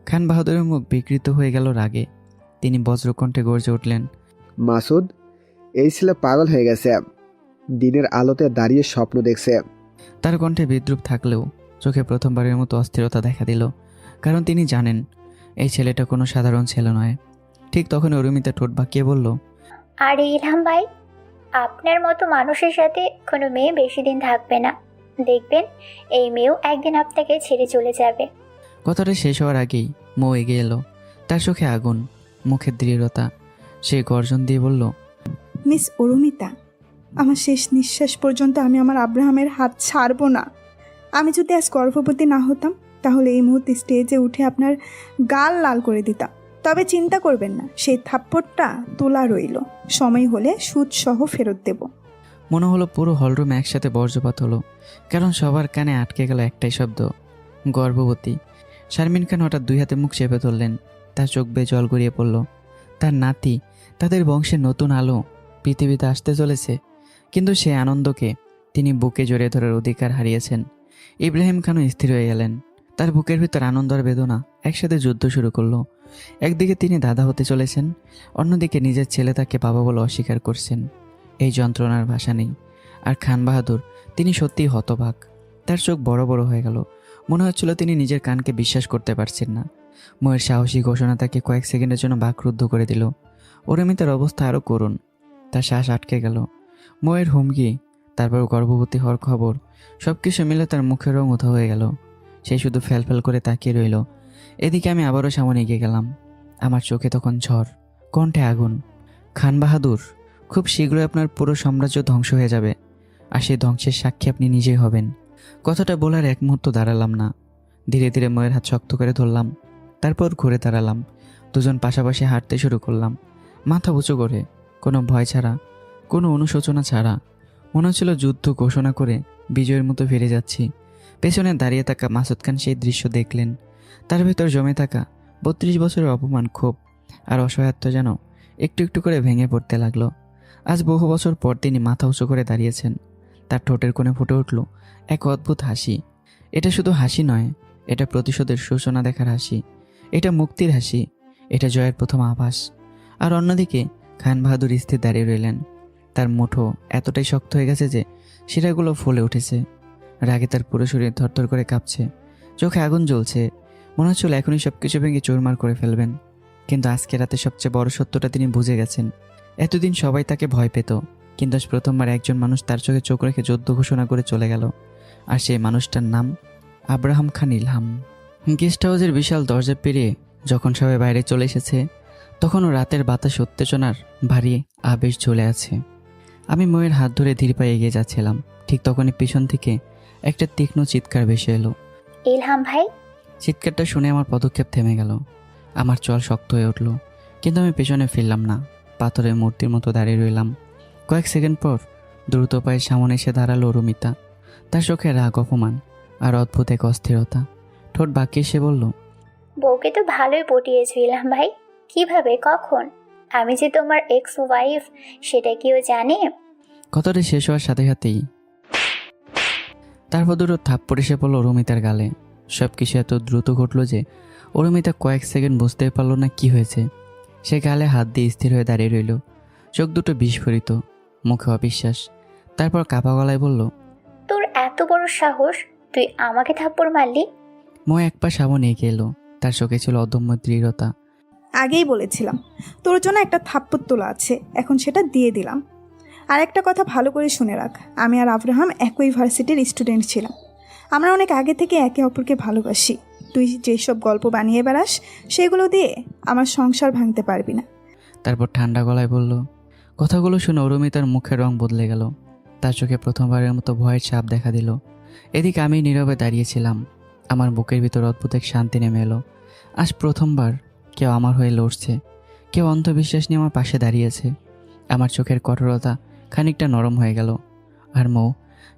A: খান বাহাদুরের মুখ বিকৃত হয়ে গেল রাগে। তিনি বজ্রকণ্ঠে গর্জে উঠলেন,
F: মাসুদ, এই ছেলে পাগল হয়ে গেছে, দিনের আলোতে দাঁড়িয়ে স্বপ্ন দেখছে।
A: তার কণ্ঠে বিদ্রুপ থাকলেও চোখে প্রথমবারের মতো অস্থিরতা দেখা দিল, কারণ তিনি জানেন এই ছেলেটা কোনো সাধারণ ছেলে নয়। ঠিক তখন অরুমিতা ঠোঁট বাঁকিয়ে বলল,
G: আর ইলহাম ভাই, আপনার মতো মানুষের সাথে কোনো মেয়ে বেশি দিন থাকবে না। দেখবেন এই মেয়েও একদিন আপনাকে ছেড়ে চলে যাবে।
A: কথাটা শেষ হওয়ার আগেই মৌ এগিয়ে এলো। তার চোখে আগুন, মুখের দৃঢ়তা। সে গর্জন দিয়ে বলল,
I: মিস অরুমিতা, আমার শেষ নিঃশ্বাস পর্যন্ত আমি আমার আব্রাহামের হাত ছাড়বো না। আমি যদি আজ গর্ভবতী না হতাম, তাহলে এই মুহূর্তে স্টেজে উঠে আপনার গাল লাল করে দিতাম। তবে চিন্তা করবেন না, সেই থাপ্পড়টা তোলা রইল, সময় হলে সুদ সহ ফেরত দেব।
A: মনে হলো পুরো হলরুমে একসাথে বজ্রপাত হলো, কারণ সবার কানে আটকে গেল একটাই শব্দ, গর্ভবতী। শারমিন খান হঠাৎ দুই হাতে মুখ চেপে ধরলেন। তার চোখ বেয়ে জল গড়িয়ে পড়ল। তার নাতি, তাদের বংশের নতুন আলো পৃথিবীতে আসতে চলেছে। কিন্তু সে আনন্দকে তিনি বুকে জড়িয়ে ধরার অধিকার হারিয়েছেন। ইব্রাহিম খানও স্থির হয়ে গেলেন। তার বুকের ভিতর আনন্দ আর বেদনা একসাথে যুদ্ধ শুরু করলো। একদিকে তিনি দাদা হতে চলেছেন, অন্যদিকে নিজের ছেলে তাকে বাবা বলে অস্বীকার করছেন। এই যন্ত্রণার ভাষা নেই। আর খান বাহাদুর, তিনি সত্যিই হতবাক। তার চোখ বড় বড় হয়ে গেল। মনে হচ্ছিল তিনি নিজের কানকে বিশ্বাস করতে পারছেন না। ময়ের সাহসী ঘোষণা তাকে কয়েক সেকেন্ডের জন্য বাকরুদ্ধ করে দিল। অরুমিতার অবস্থা আরও করুণ। তার শ্বাস আটকে গেল। ময়ের হুমকি, তারপর গর্ভবতী হওয়ার খবর, সব কিছু মিলে তার মুখের রং উধাও হয়ে গেল। সে শুধু ফ্যালফ্যাল করে তাকিয়ে রইল। এদিকে আমি আবারও সামনে এগিয়ে গেলাম। আমার চোখে তখন ঝড়, কণ্ঠে আগুন। খান বাহাদুর, খুব শীঘ্রই আপনার পুরো সাম্রাজ্য ধ্বংস হয়ে যাবে, আর সেই ধ্বংসের সাক্ষী আপনি নিজেই হবেন। কথাটা বলার এক মুহূর্ত দাঁড়ালাম না। ধীরে ধীরে ময়ের হাত শক্ত করে ধরলাম। তারপর ঘুরে দাঁড়ালাম। দুজন পাশাপাশি হাঁটতে শুরু করলাম, মাথা উঁচু করে, কোনো ভয় ছাড়া, কোনো অনুশোচনা ছাড়া। মনে হচ্ছিল যুদ্ধ ঘোষণা করে বিজয়ের মতো ফিরে যাচ্ছি। পেছনে দাঁড়িয়ে থাকা মাসুদ খান সেই দৃশ্য দেখলেন। তার ভেতর জমে থাকা 32 বছরের অপমান, ক্ষোভ আর অসহায়ত্ব যেন একটু একটু করে ভেঙে পড়তে লাগলো। আজ বহু বছর পর তিনি মাথা উঁচু করে দাঁড়িয়েছেন। তার ঠোঁটের কোণে ফুটে উঠল এক অদ্ভুত হাসি। এটা শুধু হাসি নয়, এটা প্রতিশোধের সূচনা দেখার হাসি, এটা মুক্তির হাসি, এটা জয়ের প্রথম আভাস। আর অন্যদিকে খান বাহাদুর স্থির দাঁড়িয়ে রইলেন। তার মুঠো এতটাই শক্ত হয়ে গেছে যে শিরাগুলো ফুলে উঠেছে। রাগে তার পুরো শরীর থরথর করে কাঁপছে, চোখে আগুন জ্বলছে। মনে হচ্ছিল এখনই সব কিছু ভেঙে চুরমার করে ফেলবেন। কিন্তু আজকে রাতে সবচেয়ে বড় সত্যটা তিনি বুঝে গেছেন। এতদিন সবাই তাকে ভয় পেত, কিন্তু আজ প্রথমবার একজন মানুষ তার চোখে চোখ রেখে যুদ্ধ ঘোষণা করে চলে গেল। আর সেই মানুষটার নাম আব্রাহাম খান ইলহাম। গেস্ট হাউসের বিশাল দরজা পেরিয়ে যখন সবাই বাইরে চলে এসেছে, তখনও রাতের বাতাস উত্তেজনার ভারী আবেশ ঝুলে আছে। আমি ময়ের হাত ধরে ধীর পায়ে এগিয়ে যাচ্ছিলাম। ঠিক তখনই পিছন থেকে একটা তীক্ষ্ণ চিৎকার ভেসে এলো।
G: ইলহাম ভাই।
A: চিৎকারটা শুনে আমার পদক্ষেপ থেমে গেল। আমার চল শক্ত হয়ে উঠল, কিন্তু আমি পেছনে ফিরলাম না। পাথরের মূর্তির মতো দাঁড়িয়ে রইলাম। কয়েক সেকেন্ড পর দ্রুত পায়ে সামনে এসে দাঁড়ালো অরুমিতা। তার চোখে রাগ, অপমান আর অদ্ভুত এক অস্থিরতা। ঠোঁট বাঁকিয়ে সে বলল,
G: বউকে তো ভালোই পটিয়েছো ইলহাম ভাই। কিভাবে, কখন? আমি যে তোমার এক্স ওয়াইফ সেটা কেউ জানে?
A: কথাটা শেষ হওয়ার সাথে সাথেই তারপর দুটো থাপ্পড় এসে পড়লো অরুমিতার গালে। সব কিছু এত দ্রুত ঘটলো যে অরুমিতা কয়েক সেকেন্ড বুঝতে পারলো না কি হয়েছে। সে গালে হাত দিয়ে স্থির হয়ে দাঁড়িয়ে রইল, চোখ দুটো বিস্ফোরিত, মুখে অবিশ্বাস। তারপর কাপা গলায় বলল,
G: তোর এত বড় সাহস, তুই আমাকে থাপ্পড় মারলি?
A: ময় এক পা সামনে এগিয়ে এলো। তার চোখে ছিল অদম্য দৃঢ়তা।
I: আগেই বলেছিলাম তোর জন্য একটা থাপ্পড় তোলা আছে, এখন সেটা দিয়ে দিলাম। আর একটা কথা ভালো করে শুনে রাখ, আমি আর আব্রাহাম একই ভার্সিটির স্টুডেন্ট ছিলাম। আমরা অনেক আগে থেকে একে অপরকে ভালোবাসি। তুই যেসব গল্প বানিয়ে বেড়াস সেগুলো দিয়ে আমার সংসার ভাঙতে পারবি না।
A: তারপর ঠান্ডা গলায় বলল। কথাগুলো শুনে অরুমিতার মুখের রং বদলে গেল। তার চোখে প্রথমবারের মতো ভয়ের ছাপ দেখা দিল। এদিকে আমি নীরবে দাঁড়িয়েছিলাম। আমার বুকের ভিতর অদ্ভুত এক শান্তি নেমে এলো। আজ প্রথমবার কেউ আমার হয়ে লড়ছে, কেউ অন্ধবিশ্বাস নিয়ে আমার পাশে দাঁড়িয়েছে। আমার চোখের কঠোরতা খানিকটা নরম হয়ে গেল। আর মৌ,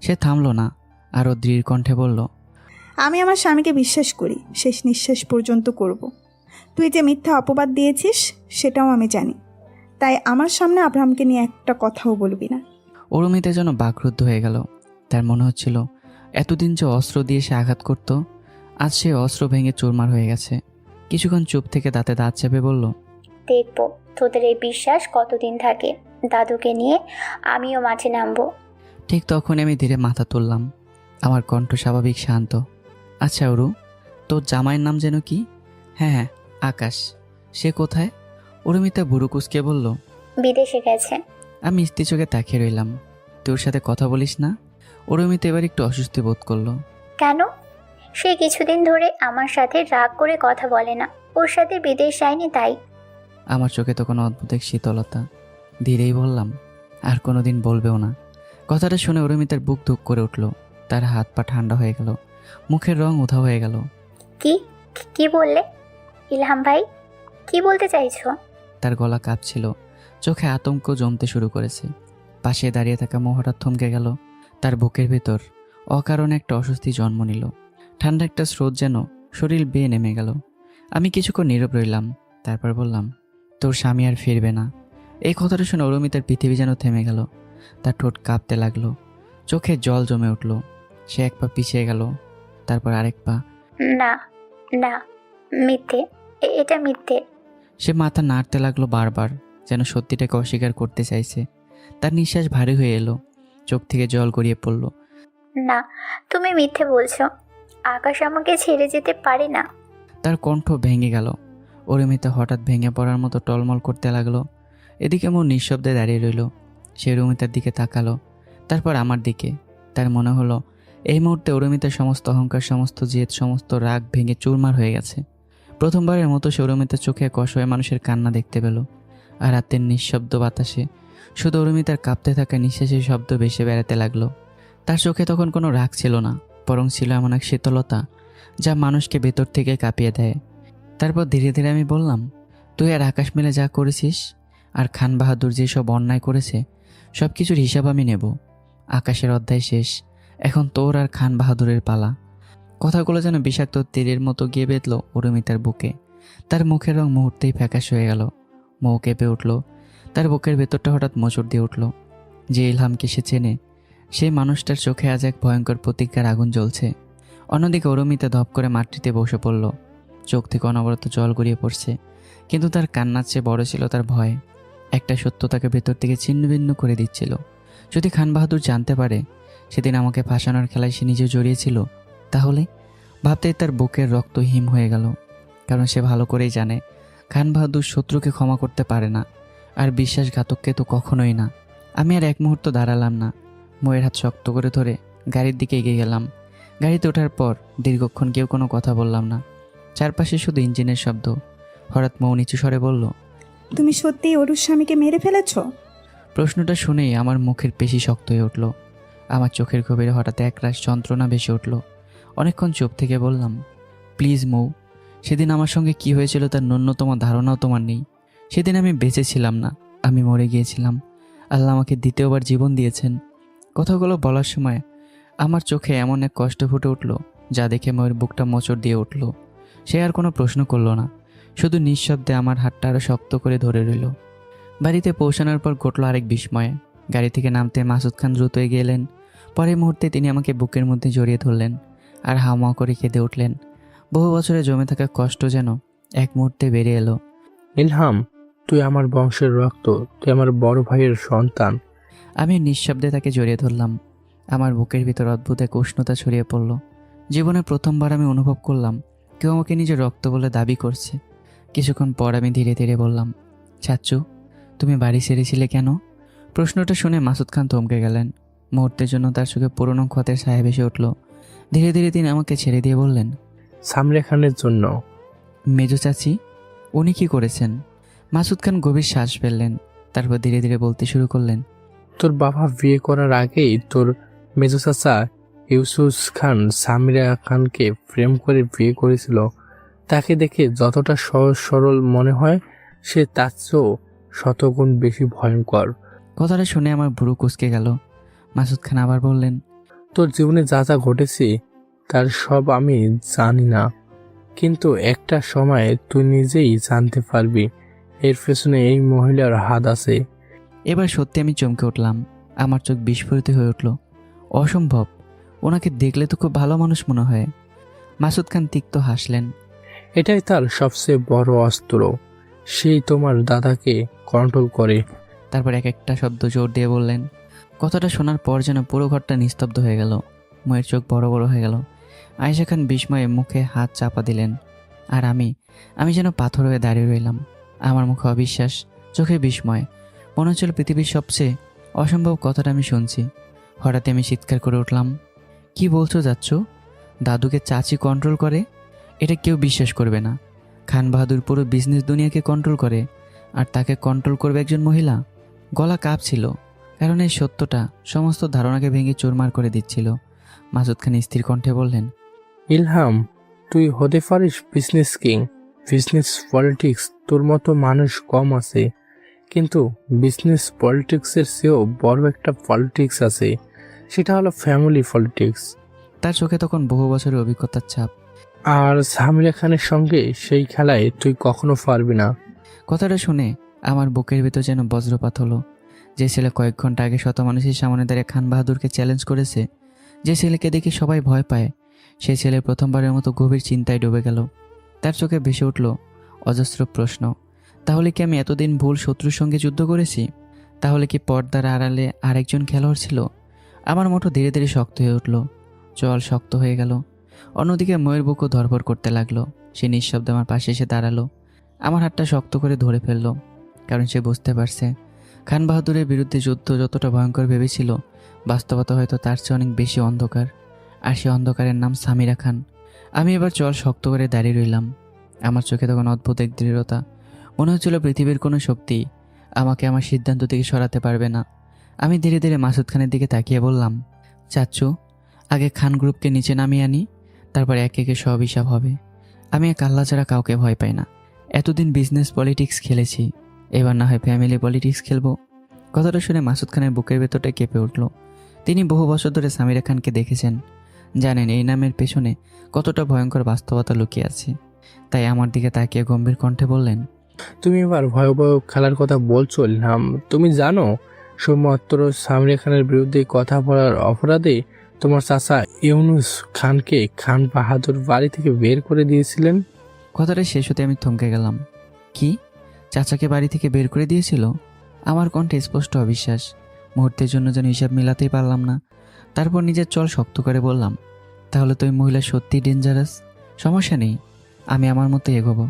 A: সে থামলো না, আরও দৃঢ় কণ্ঠে বলল,
I: আমি আমার স্বামীকে বিশ্বাস করি, শেষ নিঃশ্বাস পর্যন্ত করব। তুই যে মিথ্যা অপবাদ দিয়েছিস সেটাও আমি জানি, তাই আমার সামনে আব্রাহামকে নিয়ে একটা কথাও বলবি না।
A: অরুমিতা যেন বাকরুদ্ধ হয়ে গেল। তার মনে হচ্ছিল এতদিন যে অস্ত্র দিয়ে সে আঘাত করত, আজ সে অস্ত্র ভেঙে চুরমার হয়ে গেছে। কিছুক্ষণ চুপ থেকে দাঁতে দাঁত চেপে বলল,
G: দেখবো তোদের এই বিশ্বাস কতদিন থাকে। দাদুকে নিয়ে আমিও মাঠে নামবো।
A: ঠিক তখন আমি ধীরে মাথা তুললাম। আমার কণ্ঠ স্বাভাবিক শান্ত। আচ্ছা অরু, তোর জামাইয়ের নাম যেন কি? হ্যাঁ হ্যাঁ, আকাশ। সে কোথায়? অরুমিতা বুড়ো কুচকে বলল,
G: বিদেশে গেছে।
A: আমি স্থির চোখে তাকিয়ে রইলাম। তোর সাথে কথা বলিস না? অরুমিতা এবার একটু অস্বস্তি বোধ করলো।
G: কেন? সে কিছুদিন ধরে আমার সাথে রাগ করে কথা বলে না। ওর সাথে বিদেশ যায়নি তাই।
A: আমার চোখে তখন অদ্ভুত এক শীতলতা। ধীরেই বললাম, আর কোনোদিন বলবেও না। কথাটা শুনে অরুমিতার বুক ধুক করে উঠল। তার হাত পা ঠান্ডা হয়ে গেল, মুখের রং উধাও হয়ে গেল।
G: কি কি বললে ইলহাম ভাই? কি বলতে চাইছো?
A: তার গলা কাঁপছিল, চোখে আতঙ্ক জমতে শুরু করেছে। পাশে দাঁড়িয়ে থাকা মৌ হঠাৎ থমকে গেল। তার বুকের ভেতর অকারণে একটা অস্বস্তি জন্ম নিল। ঠান্ডা একটা স্রোত যেন শরীর বেয়ে নেমে গেল। আমি কিছুক্ষণ নীরব রইলাম, তারপর বললাম, তোর স্বামী আর ফিরবে না। এই কথাটা শুনে অরুমিতার পৃথিবী যেন থেমে গেল। তার ঠোঁট কাঁপতে লাগলো, চোখে জল জমে উঠল। সে এক পা পিছিয়ে গেল, তারপর আরেক পা।
G: না না, মিথ্যে, এটা মিথ্যে।
A: সে মাথা নাড়তে লাগলো বারবার, যেন সত্যিটাকে অস্বীকার করতে চাইছে। তার নিঃশ্বাস ভারী হয়ে এলো, চোখ থেকে জল গড়িয়ে পড়ল।
G: না, তুমি মিথ্যে বলছো। আকাশ আমাকে ছেড়ে যেতে পারে না।
A: তার কণ্ঠ ভেঙে গেল। অরুমিতা হঠাৎ ভেঙে পড়ার মতো টলমল করতে লাগলো। এদিকে মো নিঃশব্দে দাঁড়িয়ে রইল। সে অরুমিতার দিকে তাকালো, তারপর আমার দিকে। তার মনে হলো এই মুহূর্তে অরুমিতার সমস্ত অহংকার, সমস্ত জেদ, সমস্ত রাগ ভেঙে চুরমার হয়ে গেছে। প্রথমবারের মতো সে অরুমিতার চোখে এক অসহায় মানুষের কান্না দেখতে পেল। আর রাতের নিঃশব্দ বাতাসে শুধু অরুমিতার কাঁপতে থাকা নিঃশ্বাসের শব্দ ভেসে বেড়াতে লাগলো। তার চোখে তখন কোনো রাগ ছিল না, বরং ছিল এমন এক শীতলতা যা মানুষকে ভেতর থেকে কাঁপিয়ে দেয়। তারপর ধীরে ধীরে আমি বললাম, তুই আর আকাশ মিলে যা করেছিস, আর খান বাহাদুর যেসব অন্যায় করেছে, সব কিছুর হিসাব আমি নেব। আকাশের অধ্যায় শেষ, এখন তোর আর খান বাহাদুরের পালা। কথাগুলো যেন বিষাক্ত তীরের মতো গিয়ে বেঁধল অরুমিতার বুকে। তার মুখের রং মুহূর্তেই ফ্যাকাশ হয়ে গেল। মৌ কেঁপে উঠল, তার বুকের ভেতরটা হঠাৎ মোচড় দিয়ে উঠল। যে ইলহামকে সে চেনে, সেই মানুষটার চোখে আজ এক ভয়ঙ্কর প্রতিজ্ঞার আগুন জ্বলছে। অন্যদিকে অরুমিতা ধপ করে মাটিতে বসে পড়ল, চোখ থেকে অনবরত জল গড়িয়ে পড়ছে। কিন্তু তার কান্নার চেয়ে বড় ছিল তার ভয়। একটা সত্য তাকে ভেতর থেকে ছিন্ন ভিন্ন করে দিচ্ছিল। যদি খান বাহাদুর জানতে পারে সেদিন আমাকে ফাঁসানোর খেলায় সে নিজে জড়িয়েছিল, তাহলে ভাবতেই তার বুকের রক্ত হিম হয়ে গেল। কারণ সে ভালো করেই জানে খান বাহাদুর শত্রুকে ক্ষমা করতে পারে না, আর বিশ্বাসঘাতককে তো কখনোই না। আমি আর এক মুহূর্ত দাঁড়ালাম না, ময়ের হাত শক্ত করে ধরে গাড়ির দিকে এগিয়ে গেলাম। গাড়িতে ওঠার পর দীর্ঘক্ষণ কেউ কোনো কথা বললাম না। চারপাশে শুধু ইঞ্জিনের শব্দ। হঠাৎ মৌ নিচু স্বরে বলল,
I: তুমি সত্যিই অরুর স্বামীকে মেরে ফেলেছ?
A: প্রশ্নটা শুনেই আমার মুখের পেশি শক্ত হয়ে উঠল। আমার চোখের গভীরে হঠাৎ একরাশ যন্ত্রণা ভেসে উঠল। অনেকক্ষণ চুপ থেকে বললাম, প্লিজ মৌ, সেদিন আমার সঙ্গে কি হয়েছিল তার ন্যূনতম ধারণাও তোমার নেই। সেদিন আমি বেঁচে ছিলাম না, আমি মরে গিয়েছিলাম। আল্লাহ আমাকে দ্বিতীয়বার জীবন দিয়েছেন। কথাগুলো বলার সময় আমার চোখে এমন এক কষ্ট ফুটে উঠল, যা দেখে ময়ের বুকটা মোচড় দিয়ে উঠল। সে আর কোনো প্রশ্ন করলো না, শুধু নিঃশব্দে আমার হাতটা আরও শক্ত করে ধরে রইল। বাড়িতে পৌঁছানোর পর ঘটল আরেক বিস্ময়। গাড়ি থেকে নামতে মাসুদ খান দ্রুত এগিয়ে এলেন। পরের মুহূর্তে তিনি আমাকে বুকের মধ্যে জড়িয়ে ধরলেন আর হাওমাও করে কেঁদে উঠলেন। বহু বছরে জমে থাকা কষ্ট যেন এক মুহূর্তে বেরিয়ে এলো।
D: ইলহাম, তুই আমার বংশের রক্ত, তুই আমার বড় ভাইয়ের সন্তান।
A: আমি নিঃশব্দে তাকে জড়িয়ে ধরলাম। আমার বুকের ভিতর অদ্ভুত এক উষ্ণতা ছড়িয়ে পড়ল। জীবনে প্রথমবার আমি অনুভব করলাম কেউ আমাকে নিজের রক্ত বলে দাবি করছে। কিছুক্ষণ পর আমি ধীরে ধীরে বললাম, চাচ্চু, তুমি বাড়ি ছেড়েছিলে কেন? প্রশ্নটা শুনে মাসুদ খান থমকে গেলেন। মুহূর্তের জন্য তার চোখে পুরনো ক্ষতের ছায়া ভেসে উঠল। ধীরে ধীরে তিনি আমাকে ছেড়ে দিয়ে বললেন,
D: সামরে খানের জন্য।
A: মেজো চাচি, উনি কি করেছেন? মাসুদ খান গভীর শ্বাস ফেললেন, তারপর ধীরে ধীরে বলতে শুরু করলেন,
D: তোর বাবা বিয়ে করার আগেই তোর মেজো চাচা ইউসুফ খান সামিরা খানকে প্রেম করে বিয়ে করেছিল। তাকে দেখে যতটা সহজ সরল মনে হয়, সে তার চেয়েও শতগুণ বেশি ভয়ঙ্কর।
A: কথাটা শুনে আমার ভুরু কুঁচকে গেল। মাসুদ খান আবার বললেন,
D: তোর জীবনে যা যা ঘটেছে তার সব আমি জানি না, কিন্তু একটা সময় তুই নিজেই জানতে পারবি এর পেছনে এই মহিলার হাত আছে।
A: এবার সত্যি আমি চমকে উঠলাম। আমার চোখ বিস্ফোরিত হয়ে উঠল। অসম্ভব, ওনাকে দেখলে তো খুব ভালো মানুষ মনে হয়। মাসুদ খান তিক্ত হাসলেন।
D: এটাই তার সবচেয়ে বড় অস্ত্র, সেই তোমার দাদাকে কন্ট্রোল করে।
A: তারপর এক একটা শব্দ জোর দিয়ে বললেন। কথাটা শোনার পর যেন পুরো ঘরটা নিস্তব্ধ হয়ে গেল। ময়ের চোখ বড় বড় হয়ে গেল। আয়েশা খান বিস্ময়ে মুখে হাত চাপা দিলেন। আর আমি যেন পাথর হয়ে দাঁড়িয়ে রইলাম। আমার মুখে অবিশ্বাস, চোখে বিস্ময়। মনে হচ্ছিল পৃথিবীর সবচেয়ে অসম্ভব কথাটা আমি শুনছি। হঠাৎ আমি চিৎকার করে উঠলাম, কি বলছো যাচ্ছ? দাদুকে চাচি কন্ট্রোল করে? এটা কেউ বিশ্বাস করবে না। খান বাহাদুর পুরো বিজনেস দুনিয়াকে কন্ট্রোল করে, আর তাকে কন্ট্রোল করবে একজন মহিলা? গলা কাঁপছিল, কারণ এই সত্যটা সমস্ত ধারণাকে ভেঙে চুরমার করে দিচ্ছিল। মাসুদ খান স্থির কণ্ঠে বললেন,
D: ইলহাম, তুই হতে পারিস বিজনেস কিং, বিজনেস পলিটিক্স তোর মতো মানুষ কম আছে, কিন্তু বিজনেস পলিটিক্সের চেয়েও বড় একটা পলিটিক্স আছে, সেটা হলো ফ্যামিলি পলিটিক্স।
A: তার চোখে তখন বহু বছরের অভিজ্ঞতার ছাপ।
D: আর সামিরা খানের সঙ্গে সেই খেলায় তুই কখনো পারবি না।
A: কথাটা শুনে আমার বুকের ভিতর যেন বজ্রপাত হলো। যে ছেলে কয়েক ঘন্টা আগে শত মানুষের সামনে দাঁড়িয়ে খান বাহাদুরকে চ্যালেঞ্জ করেছে, যে ছেলেকে দেখে সবাই ভয় পায়, সেই ছেলে প্রথমবারের মতো গভীর চিন্তায় ডুবে গেল। তার চোখে ভেসে উঠল অজস্র প্রশ্ন। তাহলে কি আমি এতদিন ভুল শত্রুর সঙ্গে যুদ্ধ করেছি? তাহলে কি পর্দার আড়ালে আরেকজন খেলোয়াড় ছিল? আমার মুঠো ধীরে ধীরে শক্ত হয়ে উঠল, জল শক্ত হয়ে গেল। অন্যদিকে ময়ের বুকও ধরপড় করতে লাগলো। সে নিঃশব্দে আমার পাশে এসে দাঁড়ালো, আমার হাতটা শক্ত করে ধরে ফেললো, কারণ সে বুঝতে পারছে খান বাহাদুরের বিরুদ্ধে যুদ্ধ যতটা ভয়ঙ্কর ভেবেছিল, বাস্তবতা হয়তো তার চেয়ে অনেক বেশি অন্ধকার। আর সে অন্ধকারের নাম সামিরা খান। আমি এবার চল শক্ত করে দাঁড়িয়ে রইলাম। আমার চোখে তখন অদ্ভুত এক দৃঢ়তা। মনে হচ্ছিল পৃথিবীর কোনো শক্তি আমাকে আমার সিদ্ধান্ত থেকে সরাতে পারবে না। আমি ধীরে ধীরে মাসুদ খানের দিকে তাকিয়ে বললাম, চাচ্চু, আগে খান গ্রুপকে নিচে নামিয়ে আনি, তারপর একে একে সব হিসাব হবে। আমি এক আল্লাহ ছাড়া কাউকে ভয় পাই না। এতদিন বিজনেস পলিটিক্স খেলেছি, এবার না হয় ফ্যামিলি পলিটিক্স খেলবো। কথাটা শুনে মাসুদ খানের বুকের ভেতরটা কেঁপে উঠল। তিনি বহু বছর ধরে সামিরা খানকে দেখেছেন, জানেন এই নামের পেছনে কতটা ভয়ঙ্কর বাস্তবতা লুকিয়ে আছে। তাই আমার দিকে তাকিয়ে গম্ভীর কণ্ঠে বললেন,
D: তুমি এবার ভয়াবহ খেলার কথা বলছো ইলহাম। তুমি জানো শুধুমাত্র সামিরা খানের বিরুদ্ধে কথা বলার অপরাধে তোমার চাচা ইউনুস খানকে খান বাহাদুর বাড়ি থেকে বের করে দিয়েছিলেন?
A: কথাটা শেষ হতে আমি থমকে গেলাম। কি, চাচাকে বাড়ি থেকে বের করে দিয়েছিল? আমার কণ্ঠে স্পষ্ট অবিশ্বাস। মুহূর্তের জন্য যেন হিসাব মিলাতেই পারলাম না। তারপর নিজের চল শক্ত করে বললাম, তাহলে তো ওই মহিলা সত্যি ডেঞ্জারাস। সমস্যা নেই, আমি আমার মতো এগোবো।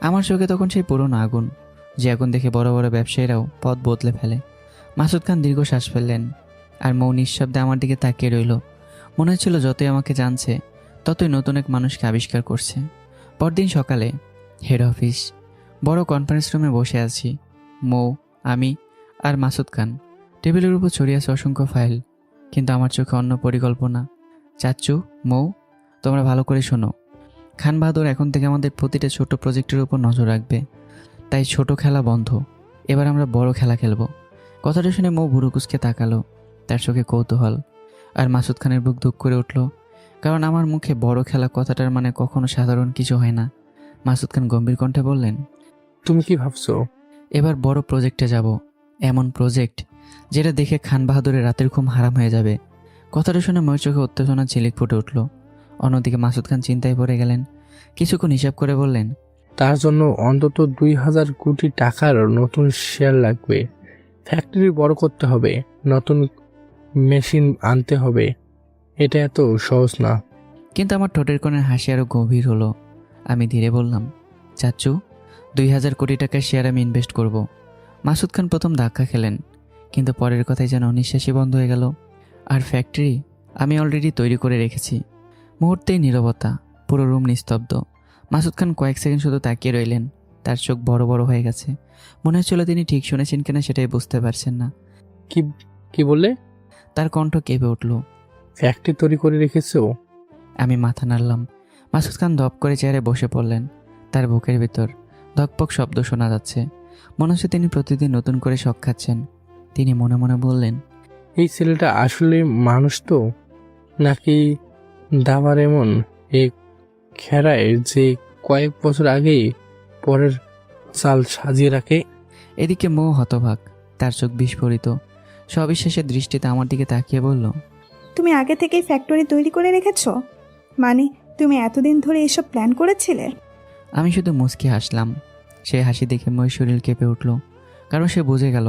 A: আমার চোখে তখন সেই পুরনো আগুন, যে আগুন দেখে বড় বড় ব্যবসায়ীরাও পথ বদলে ফেলে। মাসুদ খান দীর্ঘ শ্বাস ফেললেন, আর মৌ নিঃশব্দে আমার দিকে তাকিয়ে রইল। মনে হচ্ছিল যতই আমাকে জানছে, ততই নতুন এক মানুষকে আবিষ্কার করছে। পরদিন সকালে হেড অফিস, বড় কনফারেন্স রুমে বসে আছি। মৌ, আমি আর মাসুদ খান। টেবিলের উপর ছড়িয়ে আছে অসংখ্য ফাইল, কিন্তু আমার চোখে অন্য পরিকল্পনা। চাচ্চু, মৌ, তোমরা ভালো করে শোনো। খান বাহাদুর এখন থেকে আমাদের প্রতিটা ছোট প্রজেক্টের উপর নজর রাখবে। তাই ছোট খেলা বন্ধ, এবার আমরা বড় খেলা খেলবো। কথাটা শুনে মৌ ভুরু কুঁচকে তাকালো, তার চোখে কৌতূহল। আর মাসুদ খানের বুক ধুক করে উঠল, কারণ আমার মুখে বড় খেলা কথাটার মানে কখনো সাধারণ কিছু হয় না। মাসুদ খান গম্ভীর কণ্ঠে বললেন,
D: তুমি কি ভাবছো?
A: এবার বড় প্রজেক্টে যাব, এমন প্রজেক্ট যেটা দেখে খান বাহাদুরের রাতের ঘুম হারাম হয়ে যাবে। কথাটা শুনে ময়ের চোখে উত্তেজনা ঝিলিক ফুটে উঠল। অন্যদিকে মাসুদ খান চিন্তায় পড়ে গেলেন। কিছুক্ষণ হিসাব করে বললেন,
D: তার জন্য অন্তত 2000 কোটি টাকার নতুন শেয়ার লাগবে। ফ্যাক্টরি বড় করতে হবে, নতুন মেশিন আনতে হবে। এটা এত সহজ না।
A: কিন্তু আমার ঠোঁটের কোণের হাসি আরও গভীর হলো। আমি ধীরে বললাম, চাচ্চু, 2000 কোটি টাকার শেয়ার আমি ইনভেস্ট করব। মাসুদ খান প্রথম ধাক্কা খেলেন, কিন্তু পরের কথায় যেন নিঃশ্বাসই বন্ধ হয়ে গেল। আর ফ্যাক্টরি আমি অলরেডি তৈরি করে রেখেছি। মুহূর্তেই নীরবতা, পুরো রুম নিস্তব্ধ। মাসুদ খান কয়েক সেকেন্ড শুধু তাকিয়ে রইলেন। তার চোখ বড় বড় হয়ে গেছে। মনে হচ্ছিল তিনি ঠিক শুনেছেন কিনা সেটাই বুঝতে পারছেন না।
D: কি কি বললে?
A: তার কণ্ঠ কেঁপে উঠল।
D: ফ্যাক্টরি তৈরি করে রেখেছো?
A: আমি মাথা নাড়লাম। মাসুদ খান ধপ করে চেয়ারে বসে পড়লেন। তার বুকের ভিতর ধকপক শব্দ শোনা যাচ্ছে। মনে হচ্ছে তিনি প্রতিদিন নতুন করে শখ খাচ্ছেন। তিনি মনে মনে বললেন,
D: এই ছেলেটা আসলে মানুষ তো, নাকি দাবার এমন এক খেরায় যে কয়েক বছর আগেই পরের চাল সাজিয়ে রাখে?
A: এদিকে মৌ হতবাক, তার চোখ বিস্ফোরিত। সবিশ্বাসের দৃষ্টিতে আমার দিকে তাকিয়ে বলল,
I: তুমি আগে থেকেই ফ্যাক্টরি তৈরি করে রেখেছো? মানে তুমি এতদিন ধরে এসব প্ল্যান করেছিলে?
A: আমি শুধু মুচকি হাসলাম। সেই হাসি দেখে ময়ের শরীর কেঁপে উঠল, কারণ সে বুঝে গেল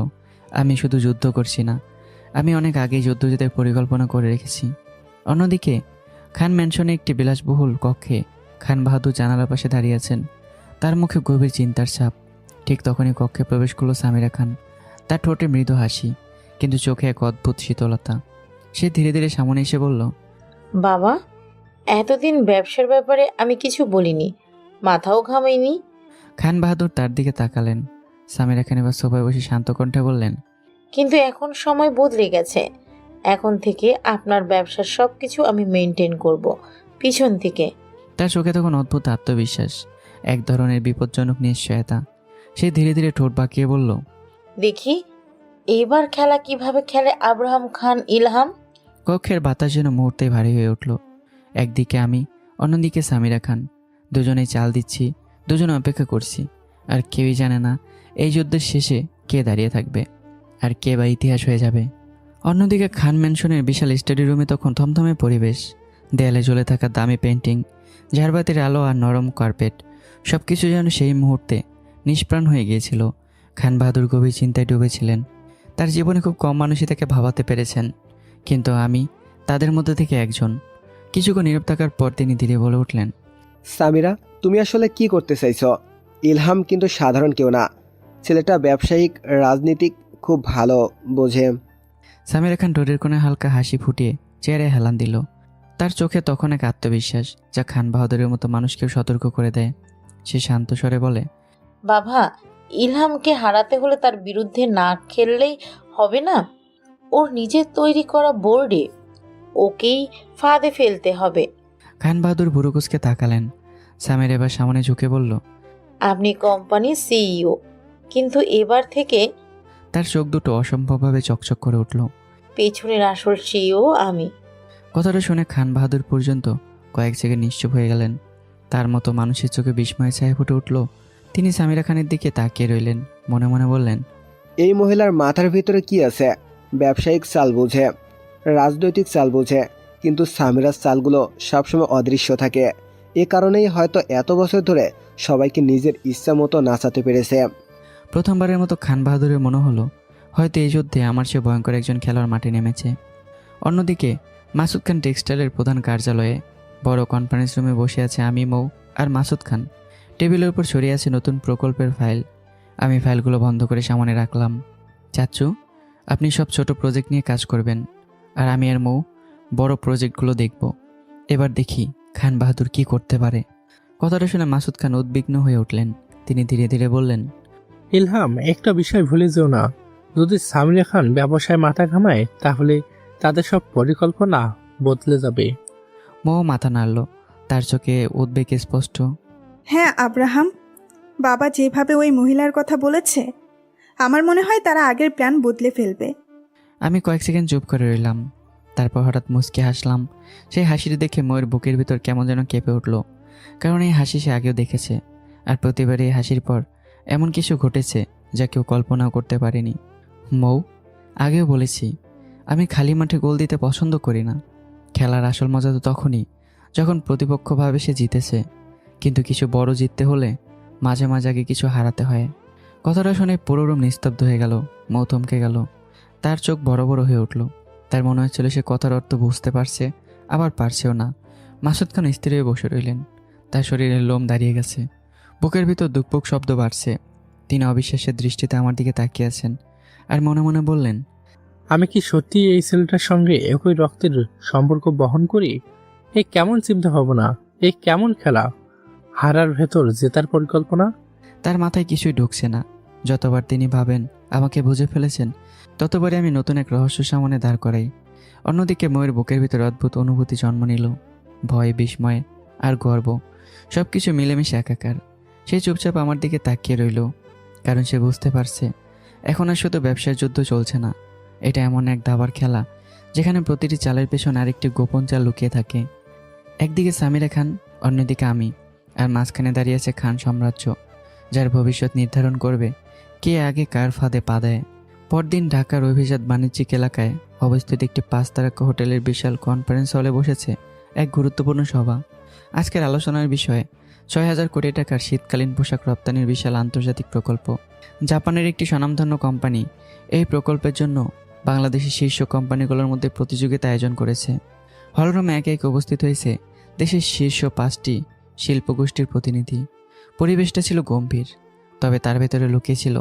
A: আমি শুধু যুদ্ধ করছি না, আমি অনেক আগেই যুদ্ধযুদ্ধের পরিকল্পনা করে রেখেছি। অন্যদিকে খান ম্যানশনে একটি বিলাসবহুল কক্ষে খান বাহাদুর জানালার পাশে দাঁড়িয়ে আছেন। তার মুখে গভীর চিন্তার ছাপ। ঠিক তখনই কক্ষে প্রবেশ করলো সামিরা খান। তার ঠোঁটে মৃদু হাসি, কিন্তু চোখে এক অদ্ভুত শীতলতা। সে ধীরে ধীরে সামনে এসে বলল,
L: বাবা, এতদিন ব্যবসার ব্যাপারে আমি কিছু বলিনি, মাথাও ঘামাইনি।
A: খান বাহাদুর তার দিকে তাকালেন। সামিরা খান এবার সোফায় বসে শান্ত কণ্ঠে বললেন,
L: কিন্তু এখন সময় বদলে গেছে। এখন থেকে আপনার ব্যবসার সব কিছু আমি মেনটেন করব, পিছন থেকে।
A: তার চোখে তখন অদ্ভুত আত্মবিশ্বাস, এক ধরনের বিপজ্জনক নিশ্চয়তা। সে ধীরে ধীরে ঠোঁট বাঁকিয়ে বলল,
L: দেখি এবার খেলা কিভাবে খেলে আব্রাহাম খান ইলহাম।
A: কক্ষের বাতাস যেন মুহূর্তে ভারী হয়ে উঠল। একদিকে আমি, অন্যদিকে সামিরা খান। দুজনেই চাল দিচ্ছি, দুজনে অপেক্ষা করছি। আর কেউই জানে না এই যুদ্ধের শেষে কে দাঁড়িয়ে থাকবে আর কে বা ইতিহাস হয়ে যাবে। অন্যদিকে খান ম্যানশনের বিশাল স্টাডি রুমে তখন থমথমে পরিবেশ। দেয়ালে জ্বলে থাকা দামি পেন্টিং, ঝাড়বাতির আলো আর নরম কার্পেট, সব কিছু যেন সেই মুহূর্তে নিষ্প্রাণ হয়ে গিয়েছিল। খান বাহাদুর গভীর চিন্তায় ডুবেছিলেন। তার জীবনে খুব কম মানুষই তাকে ভাবাতে পেরেছেন, কিন্তু আমি তাদের মধ্যে থেকে একজন। কিছুক্ষণ নীরব থাকার পর তিনি ধীরে বলে উঠলেন,
F: সামিরা, তুমি আসলে কি করতে চাইছো? ইলহাম কিন্তু সাধারণ কেউ না। ছেলেটা ব্যবসায়িক, রাজনীতিক, খুব ভালো বোঝে।
A: সামিরা খান ঠোঁটের কোণে হালকা হাসি ফুটিয়ে চেয়ারে হেলান দিল। তার চোখে তখন এক আত্মবিশ্বাস যা খান বাহাদুরের মতো মানুষকেও সতর্ক করে দেয়। সে শান্ত স্বরে বলে,
L: বাবা, ইলহামকে হারাতে হলে তার বিরুদ্ধে না খেললেই হবে না। ওর নিজের তৈরি করা বোর্ডে ওকেই ফাঁদে ফেলতে হবে।
A: খান বাহাদুর বুড়োকুসকে তাকালেন। সামির এবার সামনে ঝুঁকে বলল,
L: আপনি কোম্পানির সিইও, কিন্তু এবার থেকে
A: তার চোখ দুটো অসম্ভবভাবে চকচক করে উঠল।
L: পেছনের আসল সিইও আমি।
A: কথাটা শুনে খান বাহাদুর পর্যন্ত কয়েক সেকেন্ড নিশ্চুপ হয়ে গেলেন। তার মতো মানুষের চোখে বিস্ময় ছায়া ফুটে উঠল। তিনি সামিরা খানের দিকে তাকিয়ে রইলেন। মনে মনে বললেন,
F: এই মহিলার মাথার ভিতরে কি আছে? ব্যবসায়িক চাল বোঝে, রাজনৈতিক চাল বোঝে, কিন্তু সামিরার চালগুলো সবসময় অদৃশ্য থাকে। এ কারণেই হয়তো এত বছর ধরে সবাইকে নিজের ইচ্ছা মতো নাচাতে পেরেছে।
A: প্রথমবারের মতো খান বাহাদুরের মনে হলো হয়তো এই যুদ্ধে আমার চেয়ে ভয়ঙ্কর একজন খেলোয়াড় মাঠে নেমেছে। অন্যদিকে মাসুদ খান টেক্সটাইলের প্রধান কার্যালয়ে বড় কনফারেন্স রুমে বসে আছে আমি, মৌ আর মাসুদ খান। টেবিলের উপর ছড়িয়ে আছে নতুন প্রকল্পের ফাইল। আমি ফাইলগুলো বন্ধ করে সামনে রাখলাম। চাচ্চু, আপনি সব ছোট প্রজেক্ট নিয়ে কাজ করবেন, আর আমি আর মৌ বড় প্রজেক্টগুলো দেখব। এবার দেখি খান বাহাদুর কি করতে পারে। কথাটা শুনে মাসুদ খান উদ্বিগ্ন হয়ে উঠলেন। তিনি ধীরে ধীরে বললেন,
D: ইলহাম, একটা বিষয় ভুলে যেও না। যদি সামিরা খান ব্যবসায় মাথা ঘামায় তাহলে তাদের সব পরিকল্পনা বদলে যাবে।
A: মৌ মাথা নাড়ল। তার চোখে উদ্বেগ স্পষ্ট।
I: হ্যাঁ আব্রাহাম, বাবা যেভাবে ওই মহিলার কথা বলেছে, আমার মনে হয় তারা আগের প্ল্যান বদলে ফেলবে।
A: আমি কয়েক সেকেন্ড চুপ করে রইলাম। তারপর হঠাৎ মুচকে হাসলাম। সেই হাসিটি দেখে ময়ের বুকের ভিতর কেমন যেন কেঁপে উঠল। কারণ এই হাসি সে আগেও দেখেছে, আর প্রতিবার এই হাসির পর এমন কিছু ঘটেছে যা কেউ কল্পনাও করতে পারেনি। মৌ, আগেও বলেছি আমি খালি মাঠে গোল দিতে পছন্দ করি না। খেলার আসল মজা তো তখনই যখন প্রতিপক্ষ ভাবে সে জিতেছে, কিন্তু কিছু বড় জিততে হলে মাঝে মাঝে আগে কিছু হারাতে হয়। কথাটা শুনে পুরো রুম নিস্তব্ধ হয়ে গেল। মৌ থমকে গেল। তার চোখ বড় বড় হয়ে উঠল। তার মনে হচ্ছিল সে কথার অর্থ বুঝতে পারছে, আবার পারছেও না। মাসুদ খান স্থির হয়ে বসে রইলেন। তার শরীরের লোম দাঁড়িয়ে গেছে, বুকের ভিতর দুকপুক শব্দ বাড়ছে। তিনি অবিশ্বাসের দৃষ্টিতে আমার দিকে তাকিয়ে আছেন, আর মনে মনে বললেন,
D: আমি কি সত্যি এই ছেলেটার সঙ্গে একই রক্তের সম্পর্ক বহন করি? এ কেমন চিন্তা ভাবনা, এ কেমন খেলা! হারার ভেতর জেতার পরিকল্পনা।
A: তার মাথায় কিছুই ঢুকছে না। যতবার তিনি ভাবেন আমাকে বুঝে ফেলেছেন, ততবারই আমি নতুন এক রহস্য সামনে দাঁড় করাই। অন্যদিকে ময়ের বুকের ভিতর অদ্ভুত অনুভূতি জন্ম নিল। ভয়, বিস্ময় আর গর্ব, সব কিছু মিলেমিশে একাকার। সে চুপচাপ আমার দিকে তাকিয়ে রইল, কারণ সে বুঝতে পারছে এখন আর শুধু ব্যবসার যুদ্ধ চলছে না। এটা এমন এক দাবার খেলা যেখানে প্রতিটি চালের পেছনে আরেকটি গোপন চাল লুকিয়ে থাকে। একদিকে সামিরা খান, অন্যদিকে আমি, আর মাঝখানে দাঁড়িয়ে আছে খান সাম্রাজ্য, যার ভবিষ্যৎ নির্ধারণ করবে কে আগে কার ফাঁদে পা দেয়। পরদিন ঢাকার অভিজাত বাণিজ্যিক এলাকায় অবস্থিত একটি 5 তারকা হোটেলের বিশাল কনফারেন্স হলে বসেছে এক গুরুত্বপূর্ণ সভা। আজকের আলোচনার বিষয় 6,000 কোটি টাকার শীতকালীন পোশাক রপ্তানির বিশাল আন্তর্জাতিক প্রকল্প। জাপানের একটি স্বনামধন্য কোম্পানি এই প্রকল্পের জন্য বাংলাদেশের শীর্ষ কোম্পানিগুলোর মধ্যে প্রতিযোগিতা আয়োজন করেছে। হলরুমে একে একে উপস্থিত হয়েছে দেশের শীর্ষ 5টি শিল্পগোষ্ঠীর প্রতিনিধি। পরিবেশটা ছিল গম্ভীর, তবে তার ভেতরে লুকিয়ে ছিল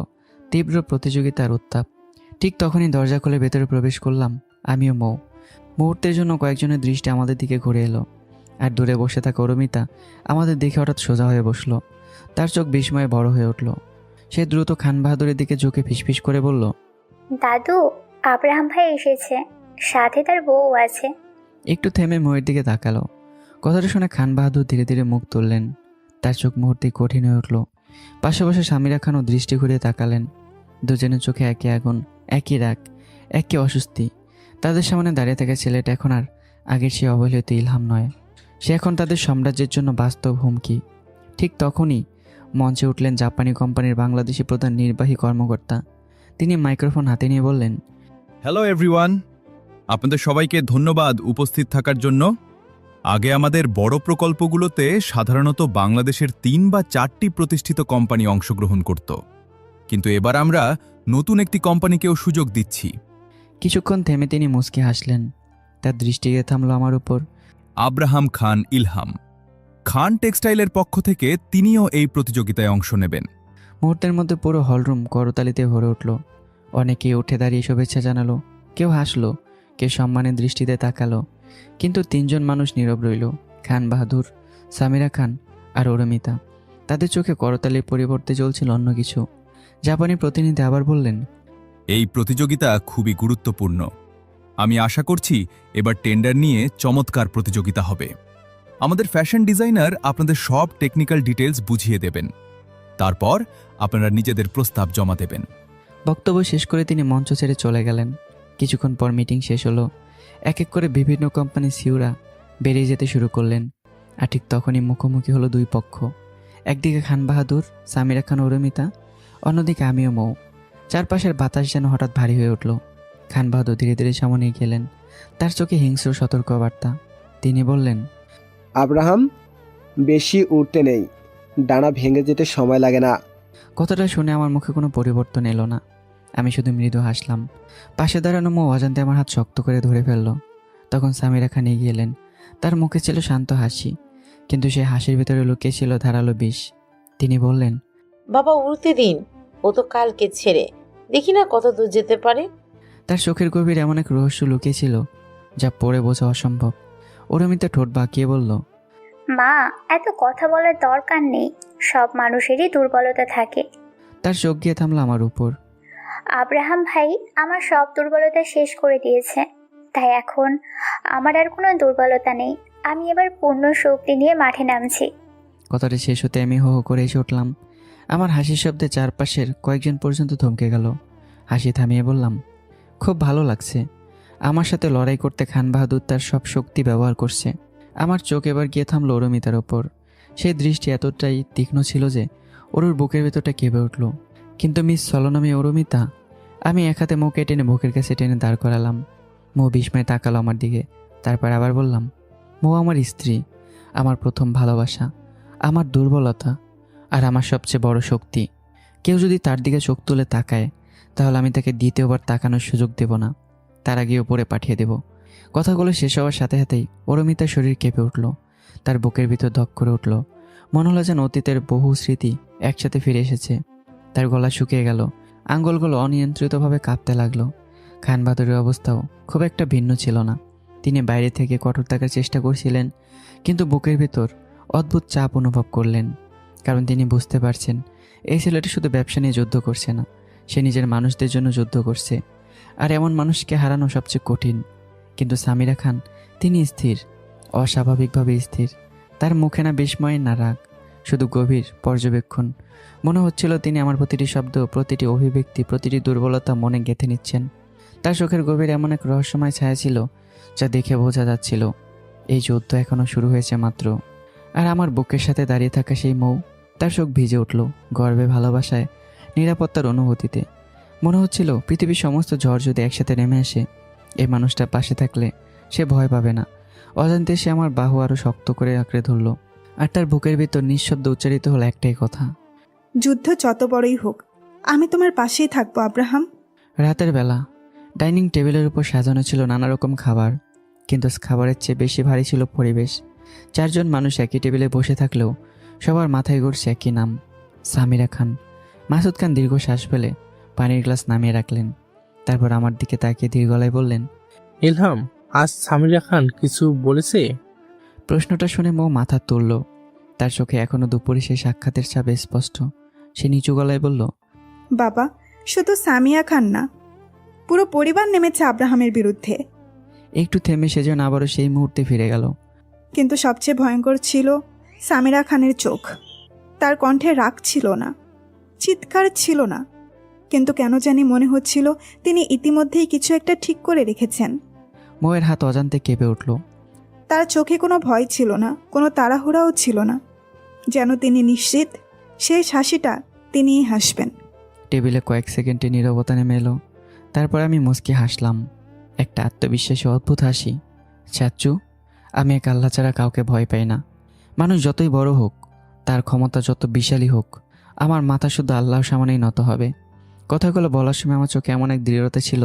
A: তীব্র প্রতিযোগিতার উত্তাপ। ঠিক তখনই দরজা খুলে ভেতরে প্রবেশ করলাম আমিও মৌ। মুহূর্তের জন্য কয়েকজনের দৃষ্টি আমাদের দিকে ঘুরে এলো, আর দূরে বসে থাকা অরুমিতা আমাদের দেখে হঠাৎ সোজা হয়ে বসলো। তার চোখ বিস্ময়ে বড় হয়ে উঠল। সে দ্রুত খান বাহাদুরের দিকে ঝুঁকে ফিসফিস করে বলল,
G: দাদু, আব্রাহাম ভাই এসেছে, সাথে তার বউ আছে।
A: একটু থেমে ময়ের দিকে তাকালো। কথাটা শুনে খান বাহাদুর ধীরে ধীরে মুখ তুললেন। তার চোখ মুহূর্তে কঠিন হয়ে উঠল। পাশাপাশি সামিরা খানও দৃষ্টি ঘুরিয়ে তাকালেন। দুজনের চোখে একই আগুন, একই রাগ, একই অস্বস্তি। তাদের সামনে দাঁড়িয়ে থাকা ছেলেটা এখন আর আগের সে অবহেলিত ইলহাম নয়, সে এখন তাদের সাম্রাজ্যের জন্য বাস্তব হুমকি। ঠিক তখনই মঞ্চে উঠলেন জাপানি কোম্পানির বাংলাদেশি প্রধান নির্বাহী কর্মকর্তা। তিনি মাইক্রোফোন হাতে নিয়ে বললেন,
M: হ্যালো এভরিওয়ান, আপনাদের সবাইকে ধন্যবাদ উপস্থিত থাকার জন্য। আগে আমাদের বড় প্রকল্পগুলোতে সাধারণত বাংলাদেশের 3 বা 4টি প্রতিষ্ঠিত কোম্পানি অংশগ্রহণ করত, কিন্তু এবার আমরা নতুন একটি কোম্পানিকেও সুযোগ দিচ্ছি।
A: কিছুক্ষণ থেমে তিনি মুচকি হাসলেন। তার দৃষ্টি গিয়ে থামল আমার উপর।
M: আব্রাহাম খান ইলহাম, খান টেক্সটাইলের পক্ষ থেকে তিনিও এই প্রতিযোগিতায় অংশ নেবেন।
A: মুহূর্তের মধ্যে পুরো হলরুম করতালিতে ভরে উঠল। অনেকেই উঠে দাঁড়িয়ে শুভেচ্ছা জানালো, কেউ হাসলো, কেউ সম্মানের দৃষ্টিতে তাকালো। কিন্তু 3 জন মানুষ নীরব রইল, খান বাহাদুর, সামিরা খান আর অরুমিতা। তাদের চোখে করতালির পরিবর্তে চলছিল অন্য কিছু। জাপানি প্রতিনিধি আবার বললেন,
M: এই প্রতিযোগিতা খুবই গুরুত্বপূর্ণ। আমি আশা করছি এবার টেন্ডার নিয়ে চমৎকার প্রতিযোগিতা হবে। আমাদের ফ্যাশন ডিজাইনার আপনাদের সব টেকনিক্যাল ডিটেলস বুঝিয়ে দেবেন, তারপর আপনারা নিজেদের প্রস্তাব জমা দেবেন।
A: বক্তব্য শেষ করে তিনি মঞ্চ ছেড়ে চলে গেলেন। কিছুক্ষণ পর মিটিং শেষ হলো। এক এক করে বিভিন্ন কোম্পানির সিউরা বেরিয়ে যেতে শুরু করলেন। আর ঠিক তখনই মুখোমুখি হলো 2 পক্ষ। একদিকে খান বাহাদুর, সামিরা খান, অরুমিতা, অন্যদিকে আমিও মৌ। চারপাশের বাতাস যেন হঠাৎ ভারী হয়ে উঠল। খান বাহাদুর ধীরে ধীরে সামনে গেলেন, তার চোখে হিংস্র সতর্কবার্তা। তিনি বললেন,
F: আব্রাহাম, বেশি উঠতে নেই, ডানা ভেঙে যেতে সময় লাগে না।
A: কথাটা শুনে আমার মুখে কোনো পরিবর্তন এলো না। আমি শুধু মৃদু হাসলাম। পাশে দাঁড়ানো মৌ অজান্তে আমার হাত শক্ত করে ধরে ফেলল। তখন সামিরা খান এগিয়ে এলেন। তার মুখে ছিল শান্ত হাসি, কিন্তু সেই হাসির ভিতরে লুকিয়ে ছিল ধারালো বিষ। তিনি বললেন,
L: বাবা উড়তে দিন, ও তো কালকে ছেড়ে, দেখি না কত দূর যেতে পারে।
A: তার চোখের গভীর এমন এক রহস্য লুকিয়ে ছিল যা পড়ে বোঝা অসম্ভব। অরুমিতা ঠোঁট বাঁকিয়ে বলল,
G: মা, এত কথা বলার দরকার নেই, সব মানুষেরই দুর্বলতা থাকে।
A: তার চোখ গিয়ে থামলো আমার উপর।
G: আব্রাহাম ভাই আমার সব দুর্বলতা শেষ করে দিয়েছে, তাই এখন আমার আর কোনো দুর্বলতা নেই। আমি এবার পূর্ণ শক্তি নিয়ে মাঠে নামছি।
A: কথাটা শেষ হতে আমি হো হো করে এসে উঠলাম। আমার হাসির শব্দে চারপাশের কয়েকজন পর্যন্ত থমকে গেল। হাসি থামিয়ে বললাম, খুব ভালো লাগছে। আমার সাথে লড়াই করতে খান বাহাদুর তার সব শক্তি ব্যবহার করছে। আমার চোখ এবার গিয়ে থামলো অরুমিতার ওপর। সেই দৃষ্টি এতটাই তীক্ষ্ণ ছিল যে ওর বুকের ভেতরটা কেঁপে উঠল। কিন্তু মিস সলনামী অরুমিতা। আমি এক হাতে মুখে টেনে বুকের কাছে টেনে দাঁড় করালাম। মৌ বিস্ময়ে তাকালো আমার দিকে। তারপর আবার বললাম, মৌ আমার স্ত্রী, আমার প্রথম ভালোবাসা, আমার দুর্বলতা আর আমার সবচেয়ে বড় শক্তি। কেউ যদি তার দিকে চোখ তুলে তাকায়, তাহলে আমি তাকে দ্বিতীয়বার তাকানোর সুযোগ দেব না, তার আগে উপরে পাঠিয়ে দেব। কথাগুলো শেষ হওয়ার সাথে সাথেই অরুমিতার শরীর কেঁপে উঠল। তার বুকের ভিতর ধক করে উঠল। মনে হলো যেন অতীতের বহু স্মৃতি একসাথে ফিরে এসেছে। তার গলা শুকিয়ে গেল, আঙ্গুলগুলো অনিয়ন্ত্রিতভাবে কাঁপতে লাগলো। খান বাহাদুরের অবস্থাও খুব একটা ভিন্ন ছিল না। তিনি বাইরে থেকে কঠোর থাকার চেষ্টা করছিলেন, কিন্তু বুকের ভেতর অদ্ভুত চাপ অনুভব করলেন। কারণ তিনি বুঝতে পারছেন এই ছেলেটি শুধু ব্যবসা নিয়ে যুদ্ধ করছে না, সে নিজের মানুষদের জন্য যুদ্ধ করছে। আর এমন মানুষকে হারানো সবচেয়ে কঠিন। কিন্তু সামিরা খান, তিনি স্থির, অস্বাভাবিকভাবে স্থির। তার মুখে না বিস্ময় না রাগ, শুধু গভীর পর্যবেক্ষণ। মনে হচ্ছিল তিনি আমার প্রতিটি শব্দ, প্রতিটি অভিব্যক্তি, প্রতিটি দুর্বলতা মনে গেঁথে নিচ্ছেন। তার চোখের গভীর এমন এক রহস্যময় ছায়া ছিল যা দেখে বোঝা যাচ্ছিল এই যুদ্ধ এখনও শুরু হয়েছে মাত্র। আর আমার বুকের সাথে দাঁড়িয়ে থাকা সেই মৌ, তার চোখ ভিজে উঠল গর্বে, ভালোবাসায়, নিরাপত্তার অনুভূতিতে। মনে হচ্ছিল পৃথিবীর সমস্ত ঝড় যদি একসাথে নেমে আসে, এই মানুষটার পাশে থাকলে সে ভয় পাবে না। অজান্তে সে আমার বাহু আরও শক্ত করে আঁকড়ে ধরল। আর তার বুকের ভিতর নিঃশব্দ উচ্চারিত হলো একটাই কথা,
I: যুদ্ধ যত বড়ই হোক, আমি তোমার পাশেই থাকবো আব্রাহাম।
A: রাতের বেলা ডাইনিং টেবিলের উপর সাজানো ছিল নানা রকম খাবার, কিন্তু খাবারের চেয়ে বেশি ভারী ছিল পরিবেশ। 4 জন মানুষ একই টেবিলে বসে থাকলেও সবার মাথায় ঘুরছে একই নাম, সামিরা খান। মাসুদ খান দীর্ঘ শ্বাস ফেলে পানির গ্লাস নামিয়ে রাখলেন। তারপর আমার দিকে তাকিয়ে ধীর গলায় বললেন,
D: ইলহাম, আজ সামিরা খান কিছু বলেছে?
A: প্রশ্নটা শুনে মৌ মাথা তুলল। তার চোখে এখনো দুপুরে সেই সাক্ষাতের ছাপ স্পষ্ট। সে নিচু গলায় বলল,
I: বাবা, শুধু সামিয়া খান না, পুরো পরিবার নেমেছে আব্রাহামের বিরুদ্ধে।
A: একটু থেমে সে যেন আবারও সেই মুহূর্তে ফিরে গেল।
I: কিন্তু সবচেয়ে ভয়ঙ্কর ছিল সামিরা খানের চোখ। তার কণ্ঠে রাগ ছিল না, চিৎকার ছিল না, কিন্তু কেন জানি মনে হচ্ছিল তিনি ইতিমধ্যেই কিছু একটা ঠিক করে রেখেছেন।
A: মৌয়ের হাত অজান্তে কেঁপে উঠল।
I: তার চোখে কোনো ভয় ছিল না, কোনো তাড়াহুড়াও ছিল না, যেন তিনি নিশ্চিত শেষ হাসিটা তিনিই হাসবেন।
A: টেবিলে কয়েক সেকেন্ডে নীরবতা নেমে এলো। তারপর আমি মুচকি হাসলাম, একটা আত্মবিশ্বাসী অদ্ভুত হাসি। চাচ্চু, আমি এক আল্লাহ ছাড়া কাউকে ভয় পাই না। মানুষ যতই বড় হোক, তার ক্ষমতা যত বিশালী হোক, আমার মাথা শুধু আল্লাহর সামনেই নত হবে। কথাগুলো বলার সময় আমার চোখে এমন এক দৃঢ়তা ছিল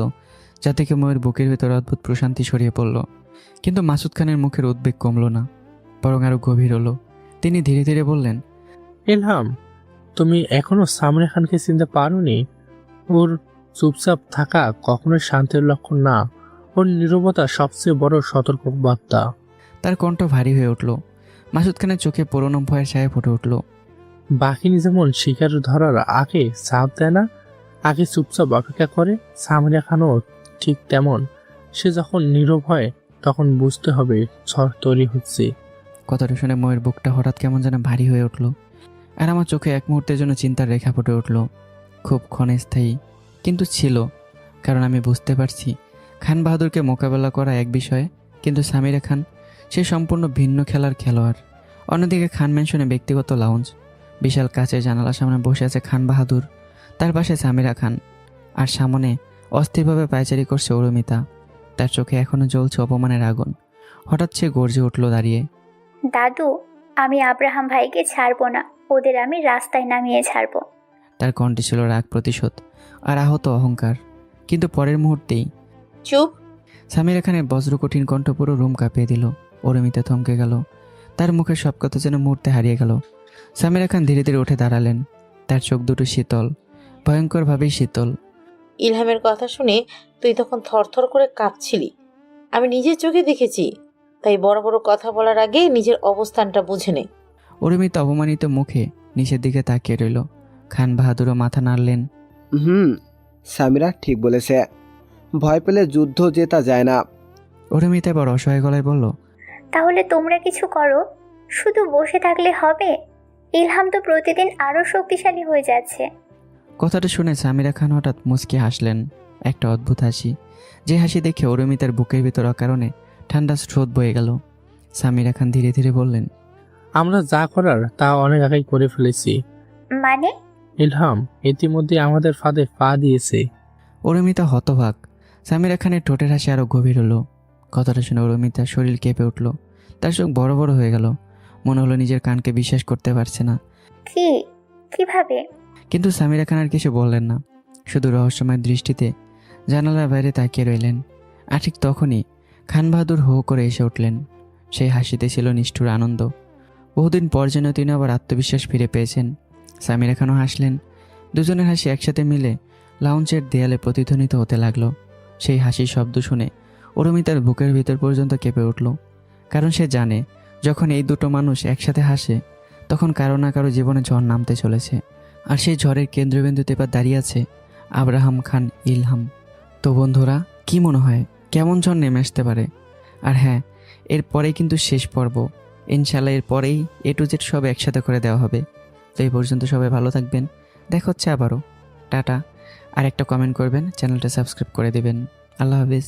A: যা থেকে ময়ের বুকের ভেতর অদ্ভুত প্রশান্তি ছড়িয়ে পড়ল। কিন্তু মাসুদ খানের মুখের উদ্বেগ কমল না, বরং আরও গভীর হলো। তিনি ধীরে ধীরে বললেন,
D: ইলহাম, তুমি এখনো সামনে খানকে চিনতে পারোনি? ওর চুপচাপ থাকা কখনোই শান্তির লক্ষণ না, ওর নীরবতা সবচেয়ে বড় সতর্কবার্তা।
A: তার কণ্ঠ ভারী হয়ে উঠল। মাসুদ খানের চোখে পুরনো ভয়ের ছায়া ফুটে উঠল।
D: বাকিনি যেমন শিকার ধরার আগে চাপ দেয় না, আগে চুপচাপ অপেক্ষা করে, সামনে খানও ঠিক তেমন। সে যখন নীরব হয় তখন বুঝতে হবে ঝড় তৈরি হচ্ছে।
A: কথাটা শুনে ময়ের বুকটা হঠাৎ কেমন যেন ভারী হয়ে উঠল, আর আমার চোখে এক মুহূর্তের জন্য চিন্তার রেখা ফুটে উঠল। খুব ক্ষণস্থায়ী, কিন্তু ছিল। কারণ আমি বুঝতে পারছি খান বাহাদুরকে মোকাবেলা করা এক বিষয়ে, কিন্তু সামিরা খান সে সম্পূর্ণ ভিন্ন খেলার খেলোয়াড়। অন্যদিকে খান ম্যানশনে ব্যক্তিগত লাউঞ্জ, বিশাল কাচের জানালার সামনে বসে আছে খান বাহাদুর, তার পাশে সামিরা খান, আর সামনে অস্থিরভাবে পায়চারি করছে অরুমিতা। তার চোখে এখনো জ্বলছে অপমানের আগুন। হঠাৎ সে গর্জে উঠল দাঁড়িয়ে,
G: দাদু, আমি আব্রাহাম ভাইকে ছাড়বো না, ওদের আমি রাস্তায় নামিয়ে ছাড়বো।
A: তার কণ্ঠে ছিল রাগ, প্রতিশোধ আর আহত অহংকার। কিন্তু পরের মুহূর্তেই
L: চুপ।
A: সামিরা খানের বজ্রকঠিন কণ্ঠ পুরো রুম কাঁপিয়ে দিল। অরুমিতা থমকে গেল, তার মুখের সব কথা যেন মুহূর্তে হারিয়ে গেল। সামিরা খান ধীরে ধীরে উঠে দাঁড়ালেন, তার চোখ দুটো শীতল, ভয়ঙ্করভাবেই শীতল।
L: ইলহামের কথা শুনে তুই তখন থরথর করে কাঁপছিলি, আমি নিজের চোখে দেখেছি। তাই বড় বড় কথা বলার আগে নিজের অবস্থানটা বুঝে নে।
A: অরুমিতা অপমানিত মুখে নিচের দিকে তাকিয়ে রইল। খান বাহাদুরও মাথা নাড়লেন।
F: সামিরা ঠিক বলেছে, ভয় পেলে যুদ্ধ জেতা যায় না।
A: অরুমিতা এবার অসহায় গলায় বলল,
G: তাহলে তোমরা কিছু করো, শুধু বসে থাকলে হবে? ইলহাম তো প্রতিদিন আরো শক্তিশালী হয়ে যাচ্ছে।
A: কথাটা শুনে সামিরা খান হঠাৎ মুচকি হাসলেন, একটা অদ্ভুত হাসি, যে হাসি দেখে অরুমিতার বুকের ভিতর অকারণে ঠান্ডা স্রোত বয়ে গেল। সামিরা খান ধীরে ধীরে বললেন,
D: আমরা যা করার তা অনেক আগেই করে ফেলেছি।
G: মানে?
D: ইলহাম ইতিমধ্যে আমাদের ফাঁদে পা দিয়েছে।
A: অরুমিতা হতবাক। সামিরা খানের ঠোঁটের হাসি আরো গভীর হলো। কথাটা শুনে অরুমিতার শরীর কেঁপে উঠল, তার চোখ বড় বড় হয়ে গেল। মনে হলো নিজের কানকে বিশ্বাস করতে পারছে না।
G: কিভাবে?
A: কিন্তু সামিরা খান আর কিছু বললেন না, শুধু রহস্যময় দৃষ্টিতে জানালার বাইরে তাকিয়ে রইলেন। আর ঠিক তখনই খান বাহাদুর হো করে এসে উঠলেন। সেই হাসিতে ছিল নিষ্ঠুর আনন্দ। বহুদিন পর যেন তিনি আবার আত্মবিশ্বাস ফিরে পেয়েছেন। সামিরা খানও হাসলেন। দুজনের হাসি একসাথে মিলে লাউঞ্জের দেয়ালে প্রতিধ্বনিত হতে লাগলো। সেই হাসির শব্দ শুনে অরুমিতার বুকের ভিতর পর্যন্ত কেঁপে উঠল। কারণ সে জানে, যখন এই দুটো মানুষ একসাথে হাসে, তখন কারো না কারো জীবনে ঝড় নামতে চলেছে। আর সেই ঝড়ের কেন্দ্রবিন্দুতে এবার দাঁড়িয়ে আছে আব্রাহাম খান ইলহাম। তো বন্ধুরা, কি মনে হয় কেমন ঝড় নেমে আসতে পারে? আর হ্যাঁ, এরপরেই কিন্তু শেষ পর্ব। ইনশাল্লাহ এরপরেই A to Z সব একসাথে করে দেওয়া হবে। তো এই পর্যন্ত সবাই ভালো থাকবেন, দেখা হচ্ছে আবারও। টাটা। আর একটা কমেন্ট করবেন, চ্যানেলটা সাবস্ক্রাইব করে দেবেন। আল্লাহ হাফিজ।